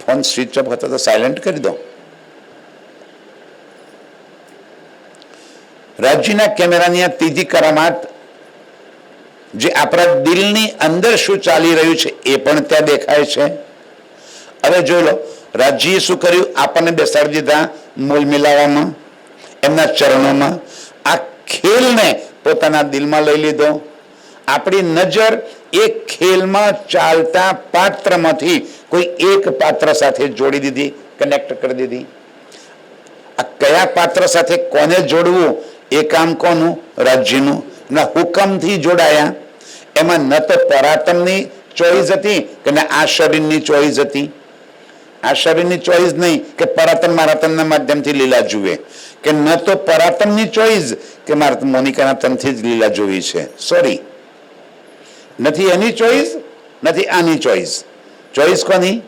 ફોન સ્વિચ ઓફ હતો તો સાયલેન્ટ કરી દો. રાજ્યના કેમેરાની આ ત્રીજી કરામાત જે આપણા દિલની અંદર શું ચાલી રહ્યું છે એ પણ ત્યાં દેખાય છે. હવે જોઈ લો, રાજ્યએ શું કર્યું? આપણને બેસાડી દીધા મૂલ મિલાવામાં, એમના ચરણોમાં. આ ખેલને પોતાના દિલમાં લઈ લીધો. આપણી નજર એ ખેલમાં ચાલતા પાત્રમાંથી કોઈ એક પાત્ર સાથે જોડી દીધી, કનેક્ટ કરી દીધી. આ કયા પાત્ર સાથે કોને જોડવું એ કામ કોનું? રાજ્યનું. ના હુકમથી જોડાયા. એમાં ન તો પરાતમની ચોઈસ હતી કે ના આ શરીરની ચોઈસ હતી. આ શરીરની ચોઈસ નહીં કે પરાતમ મારાતમના માધ્યમથી લીલા જુએ, કે ન તો પરાતમની ચોઈસ કે મારા મોનિકાના તનથી જ લીલા જોવી છે. સોરી, નથી એની ચોઈસ, નથી આની ચોઈસ. ચોઈસ કોની?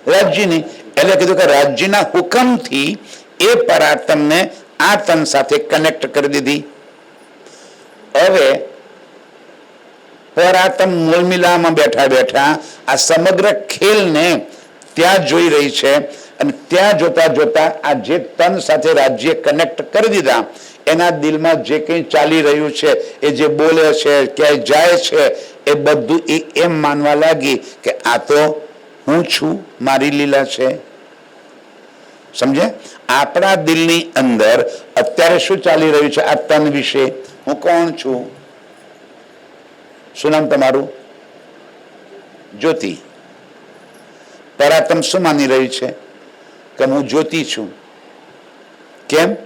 રાજ્યની. એટલે કીધું કે રાજ્યના હુકમથી એ પરાતમને આ તન સાથે કનેક્ટ કરી દીધી. હવે પરાતમ મૂળ મિલામાં બેઠા બેઠા આ સમગ્ર ખેલને ત્યાં જોઈ રહી છે. અને ત્યાં જોતા જોતા આ જે તન સાથે રાજ્ય કનેક્ટ કરી દીધા, એના દિલમાં જે કંઈ ચાલી રહ્યું છે, એ જે બોલે છે, ક્યાંય જાય છે, એ બધું એ એમ માનવા લાગી કે આ તો હું છું, મારી લીલા છે. સમજે? આપણા દિલની અંદર અત્યારે શું ચાલી રહ્યું છે? આ તન વિશે. હું કોણ છું? શું નામ તમારું? જ્યોતિ. પરાતમ શું માની રહ્યું છે? કે હું જ્યોતિ છું. કેમ?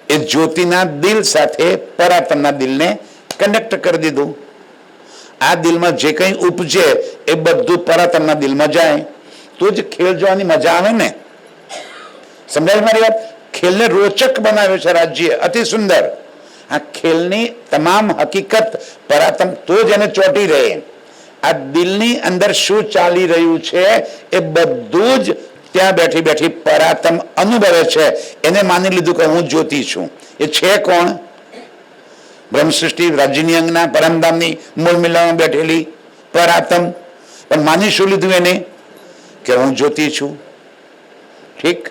એ જ્યોતિના દિલ સાથે પરાતમના દિલને કનેક્ટ કરી દીધું. આ દિલમાં જે કંઈ ઉપજે એ બધું પરાતમના દિલમાં જાય, તો જ ખેલ જોવાની મજા આવે ને. સમજાય મારી વાત? ખેલને રોચક બનાવ્યો છે રાજ્ય, અતિ સુંદર. આ ખેલની તમામ હકીકત પરાતમ તો જ એને ચોંટી રહે. આ દિલની અંદર શું ચાલી રહ્યું છે એ બધું જ ત્યાં બેઠી બેઠી પરાતમ અનુભવે છે. એને માની લીધું કે હું જ્યોતિ છું. એ છે કોણ? બ્રહ્મ સૃષ્ટિ રાજ્યની અંગના પરમધામની મૂળ મિલામાં બેઠેલી પરાતમ. પણ માની શું લીધું એને? કે હું જ્યોતિ છું. ઠીક.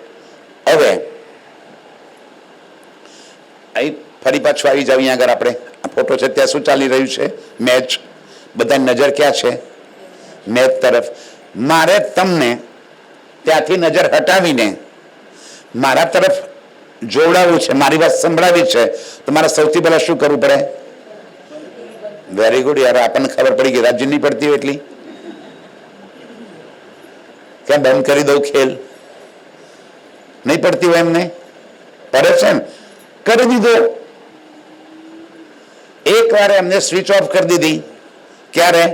હવે અહીં ફરી પાછું આવી જાવ. અહીંયા આગળ આપણે આ ફોટો છે, ત્યાં શું ચાલી રહ્યું છે? મેચ. બધાની નજર ક્યાં છે? મેચ તરફ. મારે તમને ત્યાંથી નજર હટાવીને મારા તરફ જોડાવું છે, મારી વાત સંભળાવી છે, તો મારે સૌથી પહેલા શું કરવું પડે? વેરી ગુડ યાર, આપણને ખબર પડી ગઈ. રાજ્ય નહીં પડતી હોય એટલી. ક્યાં બંધ કરી દઉં ખેલ? નહીં પડતી હોય એમને? પડે છે ને? કરી દીધો. એક વાર એમને સ્વિચ ઓફ કરી દીધી. ક્યારે?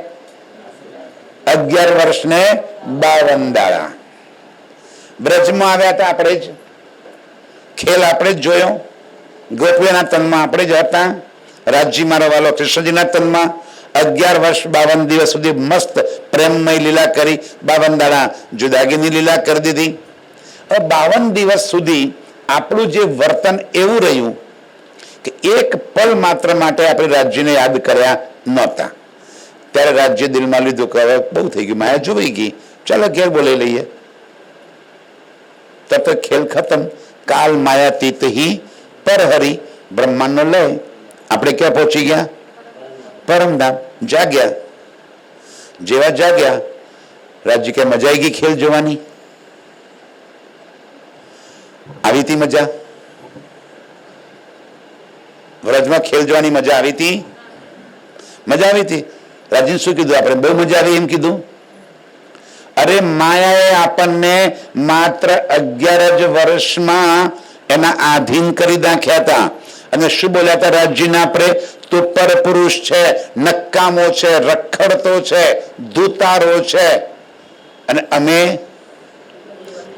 11 વર્ષને 52 દાડા. બ્રજમાં આવ્યા હતા આપણે જ. ખેલ આપણે જ જોયો. ગોપીના તનમાં આપણે જ હતા. રાજ્યમાં રવાલો કૃષ્ણજીના તનમાં 11 વર્ષ 52 દિવસ સુધી મસ્ત પ્રેમમય લીલા કરી. 52 દાડા જુદાગીની લીલા કરી દીધી. હવે 52 દિવસ સુધી આપણું જે વર્તન એવું રહ્યું કે એક પલ માત્ર માટે આપણે રાજ્યને યાદ કર્યા નહોતા. ત્યારે રાજ્ય દિલમાં લીધું કે હવે બહુ થઈ ગયું, માયા જોઈ ગઈ, ચાલો ઘેર બોલાવી લઈએ. તબ તક ખેલ ખતમ. કાલ માયાતીત હી પરહરી. બ્રહ્માંડનો લય. આપણે ક્યાં પહોંચી ગયા? પરમધામ. જાગ્યા. જેવા જાગ્યા, રાજ્ય કે મજા આવી ગઈ ખેલ જોવાની. આવી હતી મજા? વ્રજમાં ખેલ જોવાની મજા આવી હતી? મજા આવી હતી. રાજ્ય શું કીધું? આપણે બહુ મજા આવી એમ કીધું. અરે માયાએ આપણને માત્ર 11 જ વર્ષમાં એના આધીન કરી નાખ્યા હતા. અને શું બોલ્યા હતા રાજ્યના? આપણે તો પરપુરુષ છે, નકામો છે, રખડતો છે, ધૂતારો છે, અને અમે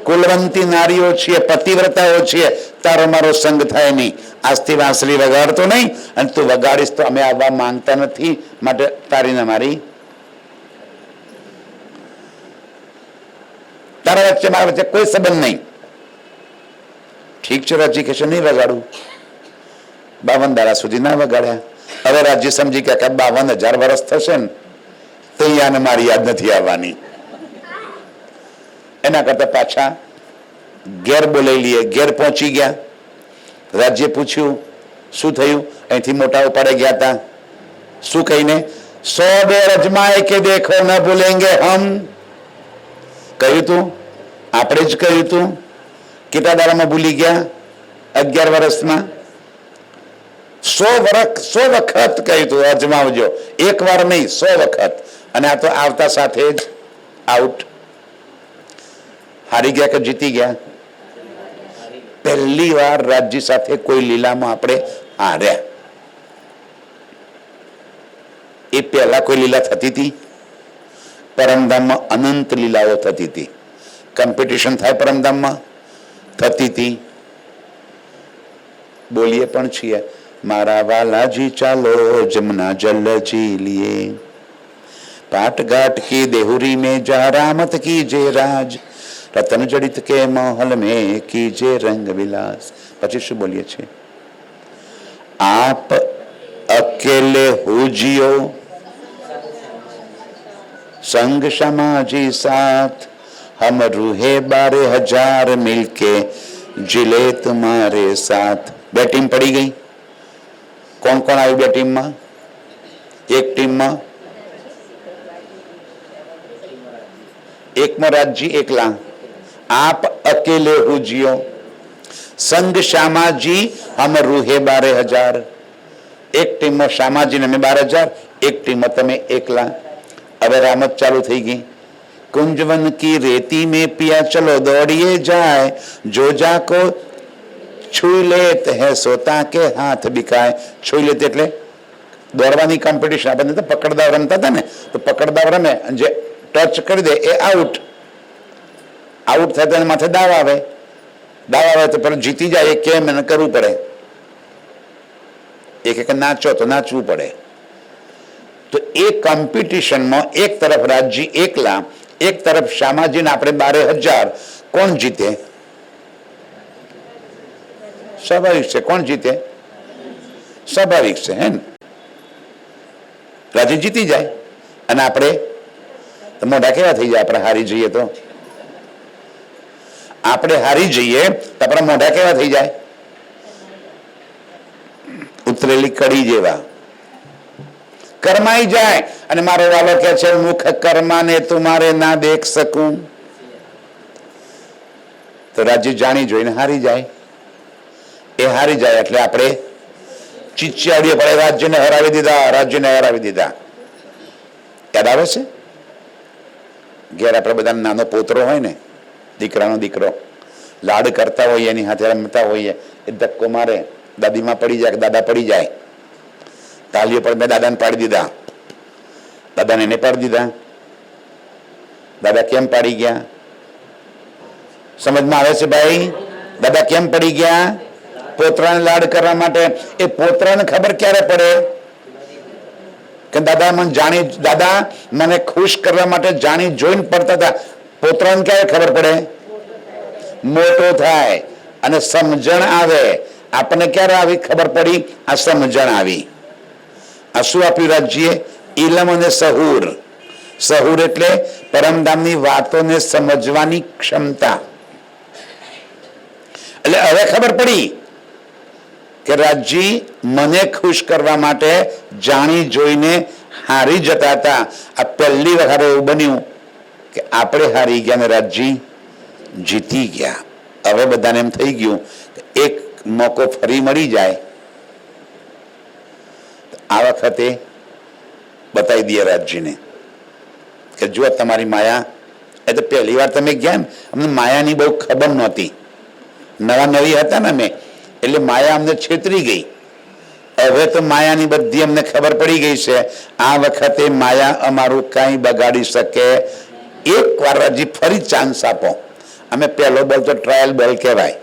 કુલવંતી નારીઓ છીએ, પતિવ્રતાઓ છીએ. તારો મારો સંગ થાય નહીં. આજથી વાંસળી વગાડતો નહીં, અને તું વગાડીશ તો અમે આવવા માંગતા નથી, માટે તારી ને મારી, તારા વચ્ચે મારા વચ્ચે કોઈ સંબંધ નહીં. ઠીક છે, રાજ્ય કહેશે નહીં વગાડું. 52 દાડા સુધી ના વગાડ્યા. હવે રાજ્ય સમજી ગયા કે 52,000 વર્ષ થશે ને તો અહીંયાને મારી યાદ નથી આવવાની. એના કરતા પાછા ઘેર બોલાવી લઈએ. ઘેર પહોંચી ગયા. રાજ્ય પૂછ્યું શું થયું? અહીંથી મોટા ઉપાડે ગયા હતા. શું કહીને? 100 बेर अजमाए के देखो न भूलेंगे हम. કહ્યું તું, આપણે જ કહ્યું તું. કેટલા દાડામાં ભૂલી ગયા? 11 વર્ષમાં 100 વખત કહ્યું તું અજમાવજો, એક વાર નહીં 100 વખત. અને આ તો આવતા સાથે જ આઉટ. હારી ગયા કે જીતી ગયા? પહેલી વાર રાજ્ય સાથે કોઈ લીલામાં આપણે હાર્યા. એ પહેલા કોઈ લીલા થતી હતી? પરમધામમાં અનંત લીલાઓ થતી હતી. કોમ્પિટિશન થાય પરમધામમાં? થતી હતી. બોલીએ પણ છીએ, મારા વાલાજી ચાલો જમના જલ જી લીએ, पाट घाट की देहुरी में जा रामत कीजे राज, रतन जड़ित के महल में कीजे रंग विलास. પછી શું બોલીએ છીએ? आप अकेले हो जियो संग समाजी साथ, हम रूहे 12,000 मिलके जिले तुम्हारे साथ. બે ટીમ પડી ગઈ. કોણ કોણ આવ્યું બે ટીમમાં? એક ટીમમાં એકમાં રાજજી એકલા. આપ અકેલે હો જીઓ સંગ શ્યામાજી હમ રૂહે 12,000. એક ટીમમાં શ્યામાજી ને અમે 12,000, એક ટીમમાં તમે એકલા. હવે રામત ચાલુ થઈ ગઈ. कुंजवन की रेती में पिया चलो दौड़िए जाए, जो जाको छुई लेत है सोता के हाथ बिकाए. छुई लेत એટલે દોડવાની કોમ્પિટિશન. આપણે તો પકડદાવ રમતા હતા ને, તો પકડદાવ રમે, જે ટચ કરી દે એ આઉટ. આઉટ થાય તો એના માથે દાવ આવે. દાવ આવે તો પેલો જીતી જાય એ કેમ એને કરવું પડે. એક નાચો તો નાચવું પડે. તો એ કોમ્પિટિશનમાં એક તરફ રાજજી એકલા, એક તરફ શ્યામાજી ને આપણે 12,000. કોણ જીતે? સ્વાભાવિક છે. કોણ જીતે? સ્વાભાવિક છે હે ને. રાજજી જીતી જાય અને આપણે મોઢા કેવા થઈ જાય? આપણે હારી જઈએ તો આપણે હારી જઈએ તો આપણા મોઢા કેવા થઈ જાય? ઉતરેલી કડી જેવા કરમાઈ જાય. અને મારો વાલો કે છે, મુખ કર્માને તુમારે ના દેખ શકું. તો રાજ્ય જાણી જોઈને હારી જાય. એ હારી જાય એટલે આપણે ચીચિયાડીએ પડે, રાજ્યને હરાવી દીધા, રાજ્યને હરાવી દીધા. યાદ આવે છે? ઘેર આપણે બધા નાનો પોતરો હોય ને, દીકરાનો દીકરો, લાડ કરતા હોઈએ, એની હાથે રમતા હોઈએ, એ ધક્કો મારે, દાદીમાં પડી જાય કે દાદા પડી જાય, તાલીઓ પર મેં દાદાને પાડી દીધા, દાદાને એને પાડી દીધા. દાદા કેમ પાડી ગયા? સમજમાં આવે છે ભાઈ? દાદા કેમ પડી ગયા? પોતરાને લાડ કરવા માટે. એ પોતરાને ખબર ક્યારે પડે કે દાદા મને ખુશ કરવા માટે જાણી જોઈને પડતા હતા. પોતરાને ક્યારે ખબર પડે? મોટો થાય અને સમજણ આવે. આપણને ક્યારે આવી ખબર પડી? આ સમજણ આવી. આ શું આપ્યું રાજ્યએ? ઇલમ અને સહુર. સહુર એટલે પરમધામની વાતોને સમજવાની ક્ષમતા. એટલે હવે ખબર પડી કે રાજજી મને ખુશ કરવા માટે જાણી જોઈને હારી જતા હતા. આ પહેલી વખત એવું બન્યું કે આપણે હારી ગયા ને રાજજી જીતી ગયા. હવે બધાને એમ થઈ ગયું કે એક મોકો ફરી મળી જાય. આ વખતે બતાવી દઈએ રાજજીને કે જો તમારી માયા. એ તો પહેલી વાર તમે ગયા ને, અમને માયાની બહુ ખબર નહોતી, નવા નવી હતા ને અમે, એટલે માયા અમને છેતરી ગઈ. હવે તો માયાની બધી અમને ખબર પડી ગઈ છે. આ વખતે માયા અમારું કઈ બગાડી શકે? એક વાર રાજજી ફરી ચાન્સ આપો. અમે પહેલો બોલ તો ટ્રાયલ બોલ કહેવાય.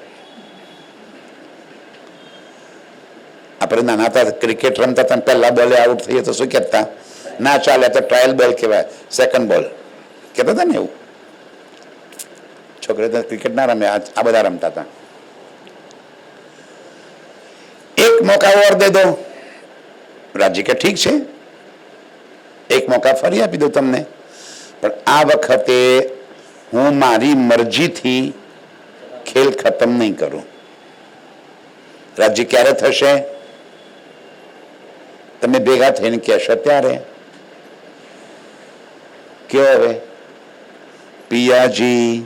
આપણે નાના હતા ક્રિકેટ રમતા હતા, પહેલા બોલે આઉટ થઈએ તો શું કહેતા? ના ચાલે તો ટ્રાયલ બોલ કહેવાય, સેકન્ડ બોલ કહેતા હતા ને. એવું છોકરી તો ક્રિકેટ ના રમે, આ બધા રમતા હતા. એક મોકા ઓર દે દો. રાજી કે ઠીક છે, એક મોકા ફરી આપી દો તમને, પણ આ વખતે હું મારી મરજીથી ખેલ ખતમ નહીં કરું. રાજ્ય ક્યારે થશે? તમે ભેગા થઈને કહેશો ત્યારે કયો હવે પિયાજી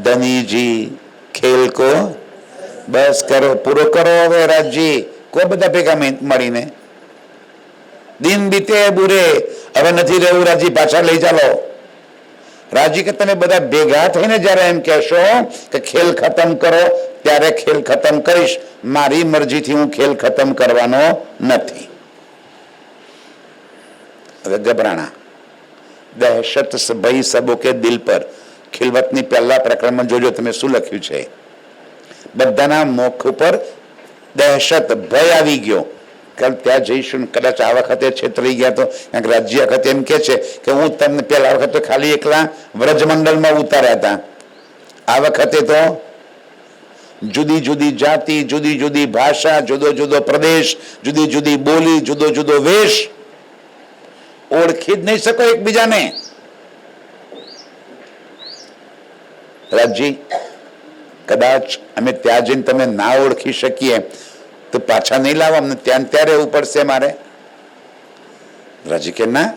ધનીજી ખેલ કો બસ કરો, પૂરો કરો હવે રાજજી કોઈ બધા ભેગા મળીને. દિન બીતે બુરે, હવે નથી રહેવું રાજી, પાછા લઈ ચાલો. રાજી કે તમે બધા ભેગા થઈને જયારે એમ કહેશો કે ખેલ ખતમ કરો, ત્યારે ખેલ ખતમ કરીશ. મારી મરજીથી હું ખેલ ખતમ કરવાનો નથી. હવે ગભરાણા. દહેશત ભય સબો કે દિલ પર. ખિલવતની પહેલા પ્રકરણમાં જોજો તમે શું લખ્યું છે. બધાના મુખ ઉપર દહેશત, ભય આવી ગયો. કાલ ત્યાં જઈશું, કદાચ આ વખતે છેતરી ગયા તો રાજ્ય વખતે એમ કે છે કે હું તમને પહેલા વખતે ખાલી એકલા વ્રજમંડળમાં ઉતાર્યા હતા, આ વખતે તો જુદી જુદી જાતિ, જુદી જુદી ભાષા, જુદો જુદો પ્રદેશ, જુદી જુદી બોલી, જુદો જુદો વેશ, ઓળખી જ નહીં શકો એકબીજાને. રાજજી કદાચ અમે ત્યાં જઈને તમે ના ઓળખી શકીએ તો પાછા નહીં લાવો, અમને ત્યાં ત્યાં રહેવું પડશે મારે. રાજી કે ના,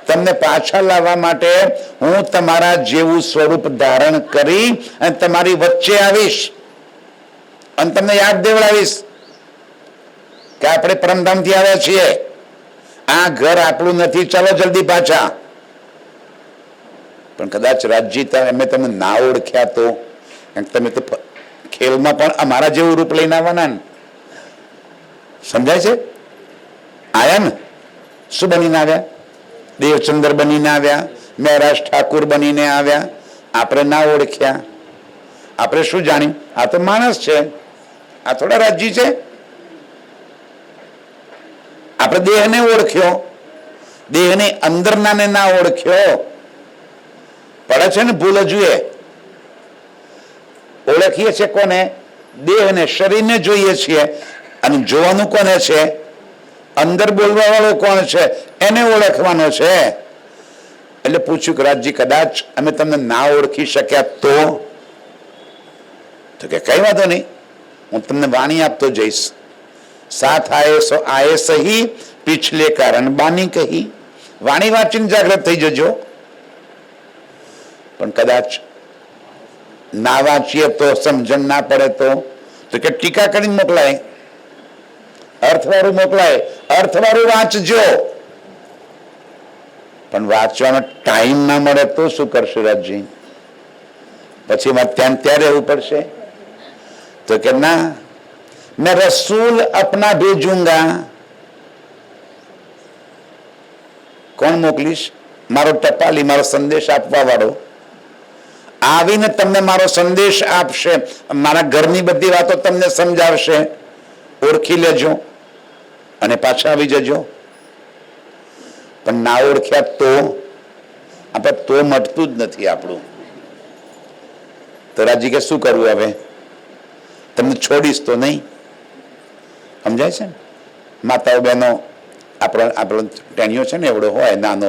તમને પાછા લાવવા માટે હું તમારા જેવું સ્વરૂપ ધારણ કરી અને તમારી વચ્ચે આવીશ અને તમને યાદ દેવડાવીશ કે આપણે પરમધામથી આવ્યા છીએ, આ ઘર આપણું નથી, ચાલો જલ્દી પાછા. પણ કદાચ રાજજી અમે તમે ના ઓળખ્યા તો તમે તો ખેલમાં પણ અમારા જેવું રૂપ લઈને આવવાના ને. સમજાય છે? આયા ને, શું બનીને આવ્યા? દેવચંદ્ર બનીને આવ્યા, મહેરાજ ઠાકુર બનીને આવ્યા. આપણે ના ઓળખ્યા, આપણે શું જાણ્યું? આ તો માણસ છે, આ થોડા રાજ્ય છે. આપણે દેહને ઓળખ્યો, દેહની અંદરનાને ના ઓળખ્યો. પડે છે ને ભૂલ હજુ એ. ઓળખીએ છીએ કોને? દેહને, શરીરને જોઈએ છીએ. અને જોવાનું કોને છે? અંદર બોલવા વાળો કોણ છે એને ઓળખવાનો છે. એટલે પૂછ્યું કે રાજજી કદાચ અમે તમને ના ઓળખી શક્યા તો કે કઈ વાંધો નહીં, હું તમને વાણી આપતો જઈશ. સાથ આયે સો આયે સહી, पिछले कारण बानी कही. वाणी वाचीने जागृत થઈ જજો. પણ કદાચ ના વાંચીએ તો, સમજણ ના પડે તો કે ટીકા કરીને મોકલાય, અર્થવાળું મોકલાય, અર્થવાળું વાંચજો. પણ વાંચવાનો ટાઈમ ના મળે તો શું કરશે રાજજી? પછી ત્યાં ત્યાં રહેવું પડશે. તો કે ના, मैं रसूल अपना भेजूंगा. કોણ મોકલીશ? મારો ટપાલી, મારો સંદેશ આપવા વાળો આવીને તમને મારો સંદેશ આપશે, મારા ઘરની બધી વાતો તમને સમજાવશે. ઓળખી લેજો અને પાછા આવી જજો. પણ ના ઓળખ્યા તો આપણે તો મટતું જ નથી આપણું. તો રાજી કે શું કરવું હવે? તમને છોડીશ તો નહીં. સમજાય છે ને? માતાઓ બહેનો, આપણો ટેણીઓ છે ને એવડો હોય નાનો,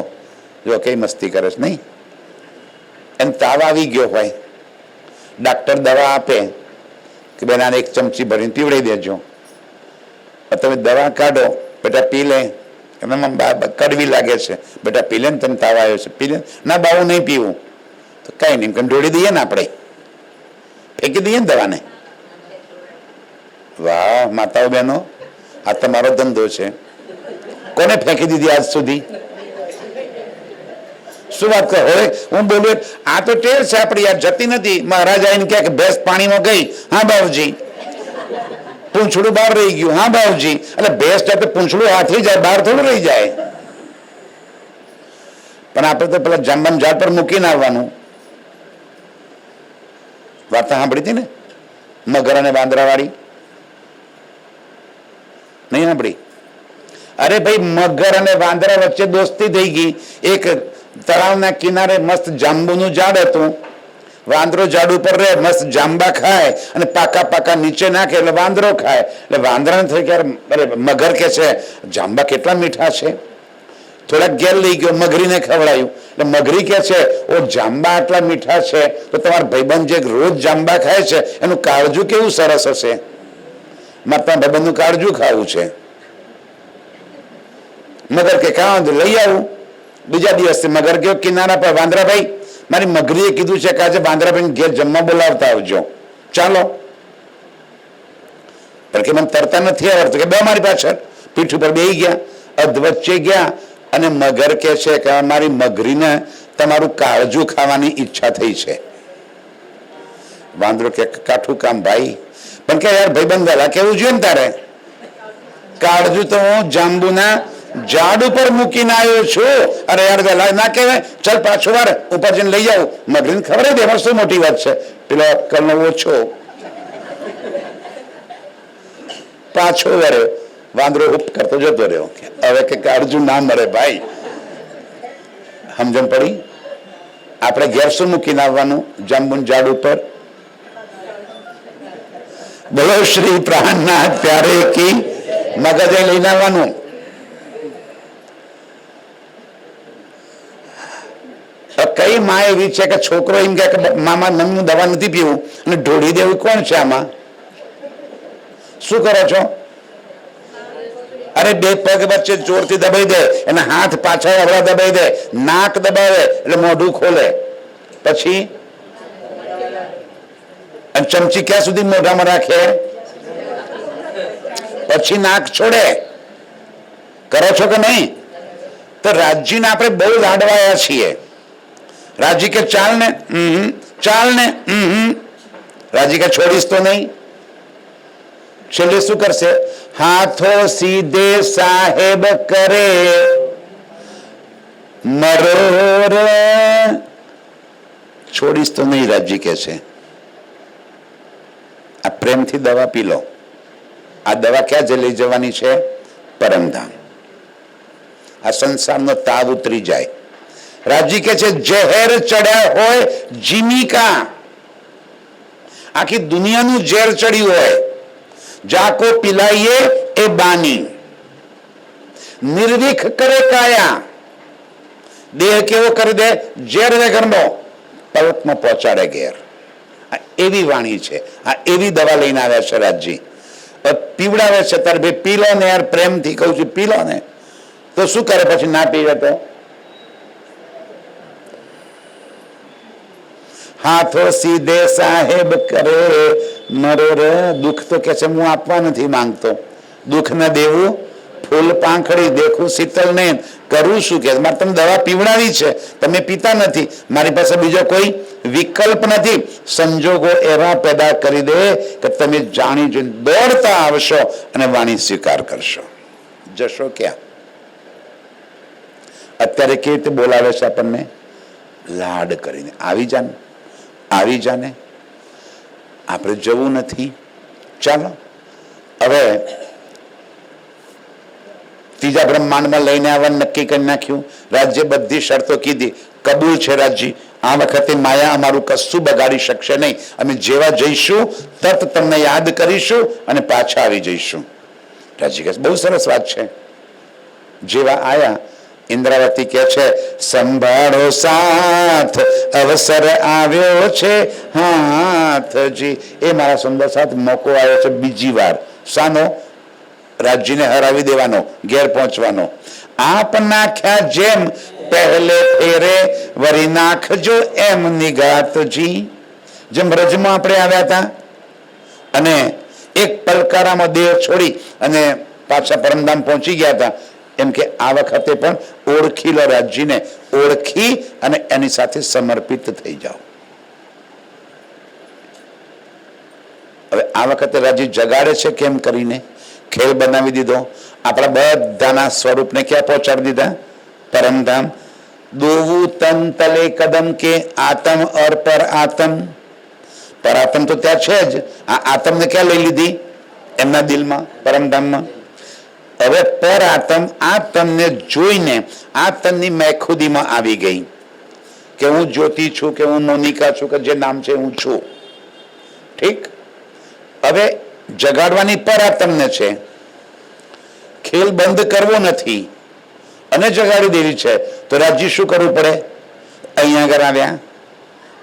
જો કઈ મસ્તી કરે છે નહીં, એમ તાવ આવી ગયો હોય, ડાક્ટર દવા આપે કે બેન આને 1 ચમચી ભરીને પીવડાવી દેજો. તમે દવા કાઢો, બેટા પી લે. કડવી લાગે છે, બેટા પી લે ને, તને તાવ આવ્યો છે, પી લે. ના બાવું નહીં પીવું. તો કઈ નહીં, ઢોળી દઈએ ને, આપણે ફેંકી દઈએ ને દવાને. વાહ માતાઓ બહેનો, આ તમારો ધંધો છે. કોને ફેંકી દીધી આજ સુધી? શું વાત કરો? હવે હું બોલું, આ તો ટેર છે આપણી, યાર જતી નથી. મહારાજ આવીને કહે કે ભેંસ પાણીમાં ગઈ, હા બાવજી. પૂંછડું બહાર રહી ગયું, હા બાવજી. એટલે ભેંસ જાય પૂંછડું હાથી જાય, બહાર થોડું રહી જાય. પણ આપણે તો પેલા જાંબાના ઝાડ પર મૂકીને આવવાનું. વાત સાંભળી હતી ને મગર અને વાંદરા વાળી? નહીં સાંભળી? અરે ભાઈ, મગર અને વાંદરા વચ્ચે દોસ્તી થઈ ગઈ. એક તળાવના કિનારે મસ્ત જાંબુનું ઝાડ હતું. વાંદરો ઝાડ ઉપર રહે, મસ્ત જાંબા ખાય અને પાકા પાકા નીચે નાખે એટલે વાંદરો ખાય. એટલે વાંદરાને થઈ કે અરે મગર કે છે જાંબા કેટલા મીઠા છે. થોડાક ઘેર લઈ ગયો, મગરીને ખવડાયું. એટલે મગરી કે છે ઓ જાંબા આટલા મીઠા છે તો તમારા ભાઈબંધ જે રોજ જાંબા ખાય છે એનું કાળજું કેવું સરસ હશે. મારે તમારા ભાઈબંધનું કાળજું ખાવું છે. મગર કે કાં લઈ આવું. બીજા દિવસે મગર ગયો કિનારા પર, વાંદરાભાઈ મારી મગરીએ કીધું છે કે આજે વાંદરાભાઈ ઘેર જમવા બોલાવતા આવજો. ચાલો. પણ કે મને તરતા નથી આવડતું કે બે મારી પાછળ પીઠ ઉપર બેહી ગયા. અધવચ્ચે ગયા અને મગર કે છે કે મારી મગરીને તમારું કાળજું ખાવાની ઈચ્છા થઈ છે. વાંદરો કે કાઠું કામ ભાઈ. પણ કે યાર ભાઈબંધ વહેલા કેવું જોઈએ ને તારે. કાળજું તો હું જાંબુના ઝાડ ઉપર મૂકીને આવ્યો છું. અરે યાર વહેલા ના કહેવાય. ચાલ પાછો વાર ઉપર જઈને લઈ આવું. મગરીને ખબર જ એમાં શું મોટી વાત છે. પેલો અક્કલનો ઓછો પાછો વળ્યો. વાંદરો હુપ કરતો જતો રહ્યો. હવે કે કાળજું ના મળે ભાઈ. સમજણ પડી. આપણે ઘેર શું મૂકીને આવવાનું જાંબુન ઝાડ ઉપર? બોલો શ્રી પ્રાણનાથ પ્યારે કી. મગજે લઈને આવવાનું. કઈ માં એવી છે કે છોકરો એમ કે મામા મમ્મી દવા નથી પીવું અને ઢોળી દેવું? કોણ છે આમાં? શું કરો છો? અરે બે પગ વચ્ચે જોરથી દબાઈ દે, એના હાથ પાછળ અવળા દબાઈ દે, નાક દબાવે એટલે મોઢું ખોલે, પછી ચમચી ક્યાં સુધી મોઢામાં રાખે, પછી નાક છોડે. કરો છો કે નહીં? તો રાજજીને આપણે બહુ લાડવાયા છીએ. રાજી કે ચાલ ને, ચાલ ને, રાજી કે છોડીશ તો નહીં. છેલ્લે શું કરશે? હાથો સીધે સાહેબ કરે મરોર. છોડીશ તો નહીં, રાજી કે છે. આ પ્રેમથી દવા પી લો. આ દવા ક્યાં લઈ જવાની છે? પરમધામ. આ સંસારનો તાવ ઉતરી જાય. રાજી કે છે ઝેર ચડ્યા હોય જીમિકા, આખી દુનિયાનું ઝેર ચડ્યું હોય, જાકો પિલાઈએ એ બાની. નિર્વીખ કરે કાયા, દેહ કેવો કરી દે? ઝેર વગરનો પલકમાં પહોંચાડે ઘેર. આ એવી વાણી છે. આ એવી દવા લઈને આવ્યા છે રાજજી. પીવડાવે છે તારે ભાઈ પી લો ને યાર, પ્રેમથી કહું છું પી લો ને. તો શું કરે પછી ના પીવે તો? હાથો સીધે સાહેબ કરે મરોર. દુઃખ તો કે છે હું આપવા નથી માંગતો. દુઃખ ન દેવું ફૂલ પાંખડી, દેખું શીતલ ને. કરું શું કે મારે તમે દવા પીવડાવી છે, તમે પીતા નથી. મારી પાસે બીજો કોઈ વિકલ્પ નથી. સંજોગો એવા પેદા કરી દે કે તમે જાણી જોઈને દોડતા આવશો અને વાણી સ્વીકાર કરશો. જશો ક્યાં? અત્યારે કેવી રીતે બોલાવે છે આપણને? લાડ કરીને. આવી જાને, આવી જાને. આપણે જવું નથી. ચાલો હવે ત્રીજા બ્રહ્માંડમાં લઈને આવવાનું નક્કી કરી નાખ્યું. રાજ્ય બધી શરતો કીધી. કબૂલ છે રાજજી. આ વખતે માયા અમારું કશું બગાડી શકશે નહીં. અમે જેવા જઈશું તરત તમને યાદ કરીશું અને પાછા આવી જઈશું. રાજજી કહે બહુ સરસ વાત છે. જેવા આયા ઇન્દ્રાવતી કે છે સંભાળો સાથ, અવસર આવ્યો છે હાથજી. એ મારા સુંદર સાથ મોકો આવ્યો છે બીજી વાર. શાનો? રાજ્યને હરાવી દેવાનો, ઘેર પહોંચવાનો. આપ નાખ્યા જેમ પહેલે ફેરે વરી નાખજો એમ નિગાતજી. જેમ રજમાં આપણે આવ્યા હતા અને એક પલકારામાં દેહ છોડી અને પાછા પરમધામ પહોંચી ગયા હતા, એમ કે આ વખતે પણ ઓળખી લો રાજજીને. ઓળખી અને એની સાથે સમર્પિત થઈ જાઓ. હવે આ વખતે રાજજી જગાડે છે કેમ કરીને? ખેલ બનાવી દીધો. આપણા બધાના સ્વરૂપને ક્યાં પહોંચાડી દીધા? પરમધામ. દોવું તન તલે કદમ કે આતમ અર પર આતમ. પર આતમ તો ત્યાં છે જ. આ આતમને ક્યાં લઈ લીધી? એમના દિલમાં, પરમધામમાં. હવે પર આતમ આ તનને જોઈને આ તનની મેખુદીમાં આવી ગઈ કે હું જ્યોતિ છું, કે હું મોનિકા છું, કે જે નામ છે હું છું. ઠીક. હવે જગાડવાની પર આતમને છે. ખેલ બંધ કરવો નથી અને જગાડી દેવી છે. તો રાજજી શું કરવું પડે? અહીંયા આગળ આવ્યા,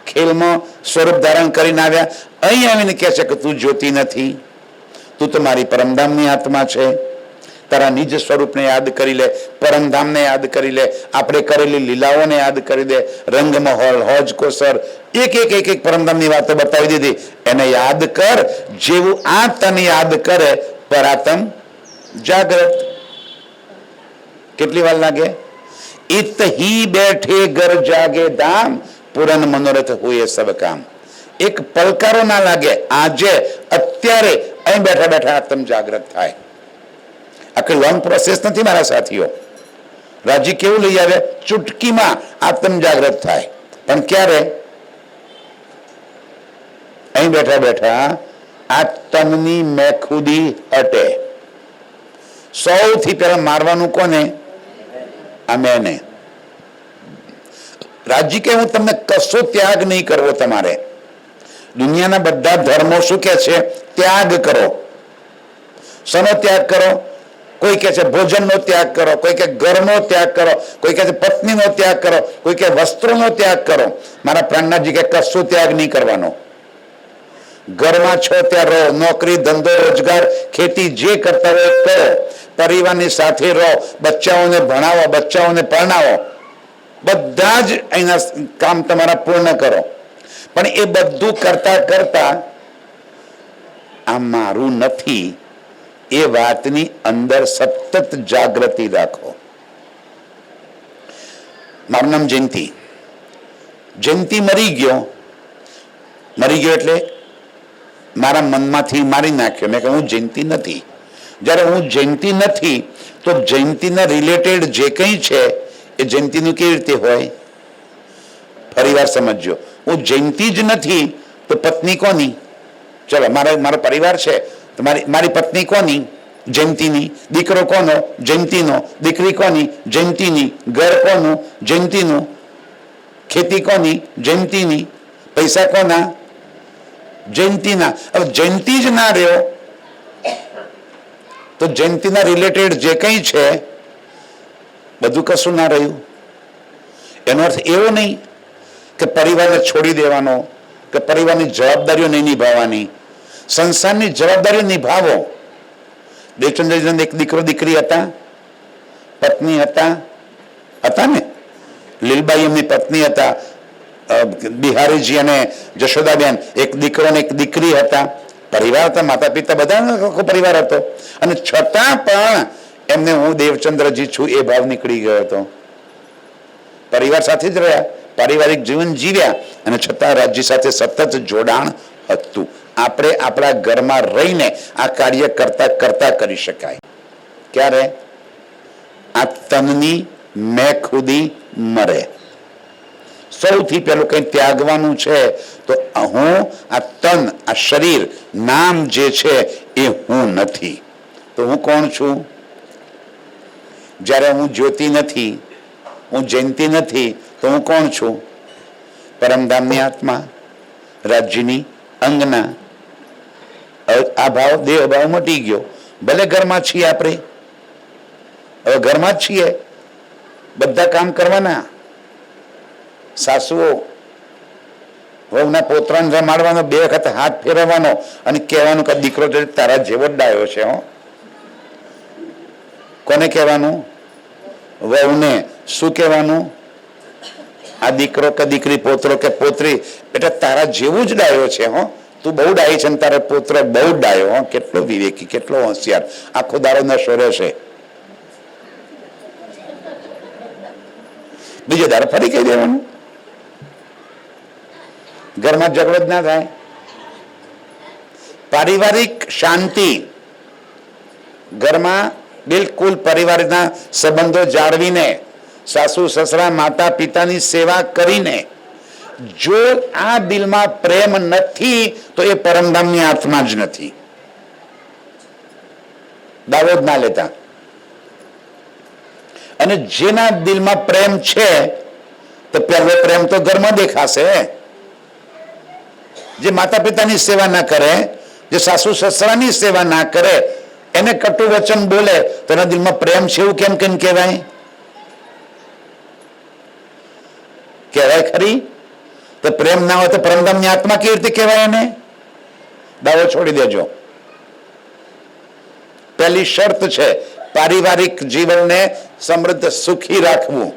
ખેલમાં સ્વરૂપ ધારણ કરીને આવ્યા. અહીં આવીને કહે છે કે તું જ્યોતિ નથી, તું તો મારી પરમધામની આત્મા છે. તારા નિજ સ્વરૂપને યાદ કરી લે, પરમધામને યાદ કરી લે, આપણે કરેલી લીલાઓને યાદ કરી દે, રંગમહોલ, હોજ કોસર, એક એક એક એક પરમધામની વાતો બતાવી દીધી. એને યાદ કર. જેવું આ તને યાદ કરે પરાતમ જાગ્રત. કેટલી વાર લાગે? ઇત હી બેઠે ઘર જાગે ધામ, પૂરન મનોરથ હોય સબ કામ. એક પલકારો ના લાગે. આજે અત્યારે અહીં બેઠા બેઠા આત્મ જાગ્રત થાય. આખી લોંગ પ્રોસેસ નથી મારા સાથીઓ. રાજી કેવું લઈ આવે? ચૂટકીમાં આત્મ જાગ્રત થાય. પણ ક્યારે? અહીં બેઠા બેઠા આ તનની મેખુદી હટે. સૌથી પહેલા મારવાનું કોને? આ મેને. રાજી કે હું તમને કશો ત્યાગ નહીં કરવો. તમારે દુનિયાના બધા ધર્મો શું કે છે? ત્યાગ કરો. શેનો ત્યાગ કરો? કોઈ કહે છે ભોજનનો ત્યાગ કરો, કોઈ કે ઘરનો ત્યાગ કરો, કોઈ કહે છે પત્નીનો ત્યાગ કરો, કોઈ કે વસ્ત્રોનો ત્યાગ કરો. મારા પ્રાણનાથજી કે કશો ત્યાગ નહીં કરવાનો. ઘરમાં છો ત્યાં રહો, નોકરી ધંધો રોજગાર ખેતી જે કરતા હોય કરો, પરિવારની સાથે રહો, બચ્ચાઓને ભણાવો, બચ્ચાઓને પરણાવો, બધા જ અહીંના કામ તમારા પૂર્ણ કરો. પણ એ બધું કરતા કરતા આ મારું નથી એ વાતની અંદર સતત જાગૃતિ રાખો. મારું નામ જયંતિ. જયંતિ મરી ગયો. મરી ગયો એટલે મારા મનમાંથી મારી નાખ્યો. મેં કહ્યું હું જયંતિ નથી. જ્યારે હું જયંતિ નથી તો જયંતિના રિલેટેડ જે કંઈ છે એ જયંતિનું કેવી રીતે હોય? ફરીવાર સમજજો. હું જયંતિ જ નથી તો પત્ની કોની? ચલો મારો પરિવાર છે તો મારી પત્ની કોની? જયંતિની. દીકરો કોનો? જયંતિનો. દીકરી કોની? જયંતિની. ઘર કોનું? જયંતિનું. ખેતી કોની? જયંતિની. પૈસા કોના? જયંતિના. હવે જયંતિ જ ના રહ્યો તો જયંતિના રિલેટેડ જે કંઈ છે બધું કશું ના રહ્યું. એનો અર્થ એવો નહીં કે પરિવારને છોડી દેવાનો, કે પરિવારની જવાબદારીઓ નહીં નિભાવવાની. સંસારની જવાબદારીઓ નિભાવો. દેવચંદ્રજીને એક દીકરો દીકરી હતા, પત્ની હતા ને. લીલબાઈ એમની પત્ની હતા. બિહારીજી અને જશોદાબેન એક દીકરો ને એક દીકરી હતા. પરિવાર હતા, માતા પિતા બધા પરિવાર હતો. અને છતાં પણ એમને હું દેવચંદ્રજી છું એ ભાવ નીકળી ગયો હતો. પરિવાર સાથે જ રહ્યા, પારિવારિક જીવન જીવ્યા, અને છતાં રાજ્ય સાથે સતત જોડાણ હતું. આપણે આપણા ઘરમાં રહીને આ કાર્ય કરતા કરતા કરી શકાય. ક્યારે? આ તનની મેખુદી મરે. સૌથી પહેલું કઈ ત્યાગવાનું છે તો હું આ તન, આ શરીર, નામ જે છે એ હું નથી. તો હું કોણ છું? જ્યારે હું જ્યોતિ નથી, હું જયંતિ નથી, તો હું કોણ છું? પરમધામની આત્મા, રાજ્યની અંગના. આ ભાવ, દેહ ભાવ મટી ગયો. ભલે ઘરમાં છીએ આપણે, હવે ઘરમાં જ છીએ, બધા કામ કરવાના. સાસુઓ વહુના પોતરાને રમાડવાનો, 2 વખત હાથ ફેરવવાનો અને કહેવાનું કે દીકરો તારા જેવો જ ડાયો છે. હો, કોને કહેવાનું? વહુને. શું કહેવાનું? આ દીકરો કે દીકરી, પોતરો કે પોતરી, બેટા તારા જેવું જ ડાયો છે. હો, તું બહુ ડાય છે ને તારો પુત્ર બહુ ડાયો. હો, કેટલો વિવેકી, કેટલો હોશિયાર, આખો દારો નશો રહેશે. બીજો દારો ફરી કહી દેવાનું. ઘરમાં ઝઘડો જ ના થાય. પારિવારિક શાંતિ, ઘરમાં બિલકુલ પરિવારના સંબંધો જાળવીને, સાસુ સસરા માતા પિતાની સેવા કરીને, જો આ દિલમાં પ્રેમ નથી તો એ પરમધામની આત્મા જ નથી. દાવો જ ના લેતા. અને જેના દિલમાં પ્રેમ છે તો પહેલો પ્રેમ તો ઘરમાં દેખાશે. જે માતા પિતાની સેવા ના કરે, જે સાસુ સસરાની સેવા ના કરે, એને કટુ વચન બોલે તો એના દિલમાં પ્રેમ છે એવું કેમ કેમ કહેવાય? કહેવાય ખરી? તો પ્રેમ ના હોય તો પરમધામની આત્મા કેવી રીતે કહેવાય એને? દાવો છોડી દેજો. પહેલી શરત છે પારિવારિક જીવનને સમૃદ્ધ સુખી રાખવું.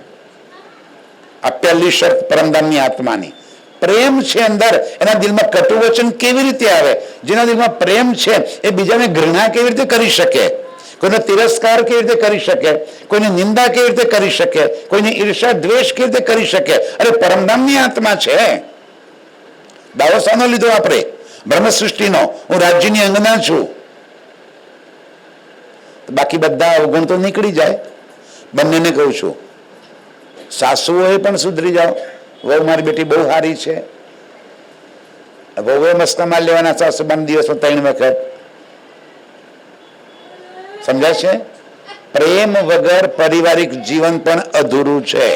આ પહેલી શરત પરમધામની આત્માની. પ્રેમ છે અંદર, એના દિલમાં કટુ વચન કેવી રીતે આવે? જેના દિલમાં પ્રેમ છે એ બીજાને ઘૃણા કેવી રીતે કરી શકે? કોઈનો તિરસ્કાર કેવી રીતે કરી શકે? કોઈની નિંદા કેવી રીતે કરી શકે? કોઈની ઈર્ષા દ્વેષ કેવી રીતે કરી શકે? અરે પરમધામની આત્મા છે. દાવો શાનો લીધો આપણે? બ્રહ્મ સૃષ્ટિનો. હું રાજ્યની અંગના છું. બાકી બધા અવગુણ તો નીકળી જાય. બંનેને કહું છું, સાસુઓએ પણ સુધરી જાઓ. વહુ મારી બેટી બહુ સારી છે, વહુએ મસ્તમાં લેવાના સાસુબાન દિવસમાં 3 વખત. સમજાય છે? પ્રેમ વગર પારિવારિક જીવન પણ અધૂરું છે.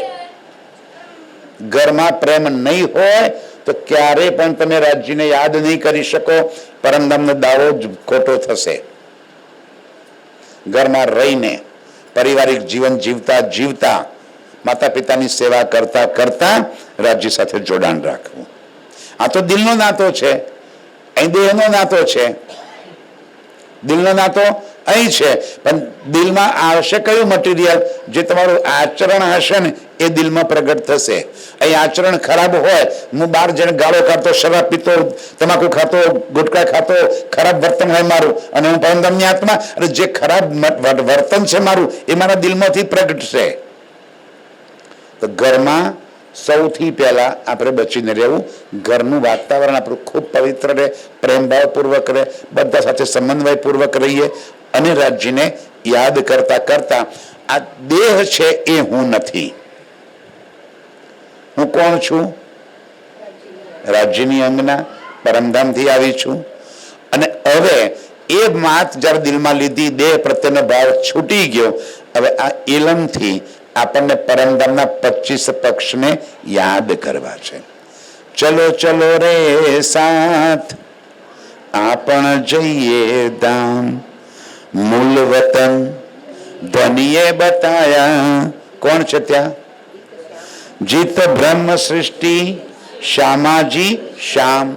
ઘરમાં પ્રેમ નહીં હોય તો ક્યારે પણ તમે રાજ્યને યાદ નહીં કરી શકો. પરમધામનો દાવો જ ખોટો થશે. ઘરમાં રહીને પારિવારિક જીવન જીવતા જીવતા માતા પિતાની સેવા કરતા કરતા રાજ્ય સાથે જોડાણ રાખવું. આ તો દિલનો નાતો છે, અહીં દેહનો નાતો છે. દિલનો નાતો અહીં છે, પણ દિલમાં આવશે કયું મટીરિયલ? જે તમારું આચરણ હશે ને એ દિલમાં પ્રગટ થશે. અહીં આચરણ ખરાબ હોય, હું 12 જણ ગાળો ખાતો, શરાબ પીતો, તમાકુ ખાતો, ગુટકા ખાતો, ખરાબ વર્તન હોય મારું, અને હું પરમધામની આત્મા, અને જે ખરાબ વર્તન છે મારું એ મારા દિલમાંથી પ્રગટશે. તો ઘરમાં સૌથી પહેલા આપણે બચીને રહેવું. ઘરનું વાતાવરણ આપણું ખૂબ પવિત્ર રહે, પ્રેમભાવપૂર્વક રહે, બધા સાથે સમન્વયપૂર્વક રહીએ અને રાજ્યને યાદ કરતા કરતા આ દેહ છે એ હું નથી. હું કોણ છું? રાજ્યની અંગના, પરમધામથી આવી છું. અને હવે એ વાત જ્યારે દિલમાં લીધી, દેહ પ્રત્યેનો ભાવ છૂટી ગયો. હવે આ ઇલમથી આપણને પરમધામના 25 પક્ષને યાદ કરવા છે. ચલો ચલો રે સાથ આપણ જઈએ ધામ, મૂલ વતન ધનીએ બતાયા. કોણ છે ત્યાં? જીત બ્રહ્મ સૃષ્ટિ શ્યામાજી શ્યામ.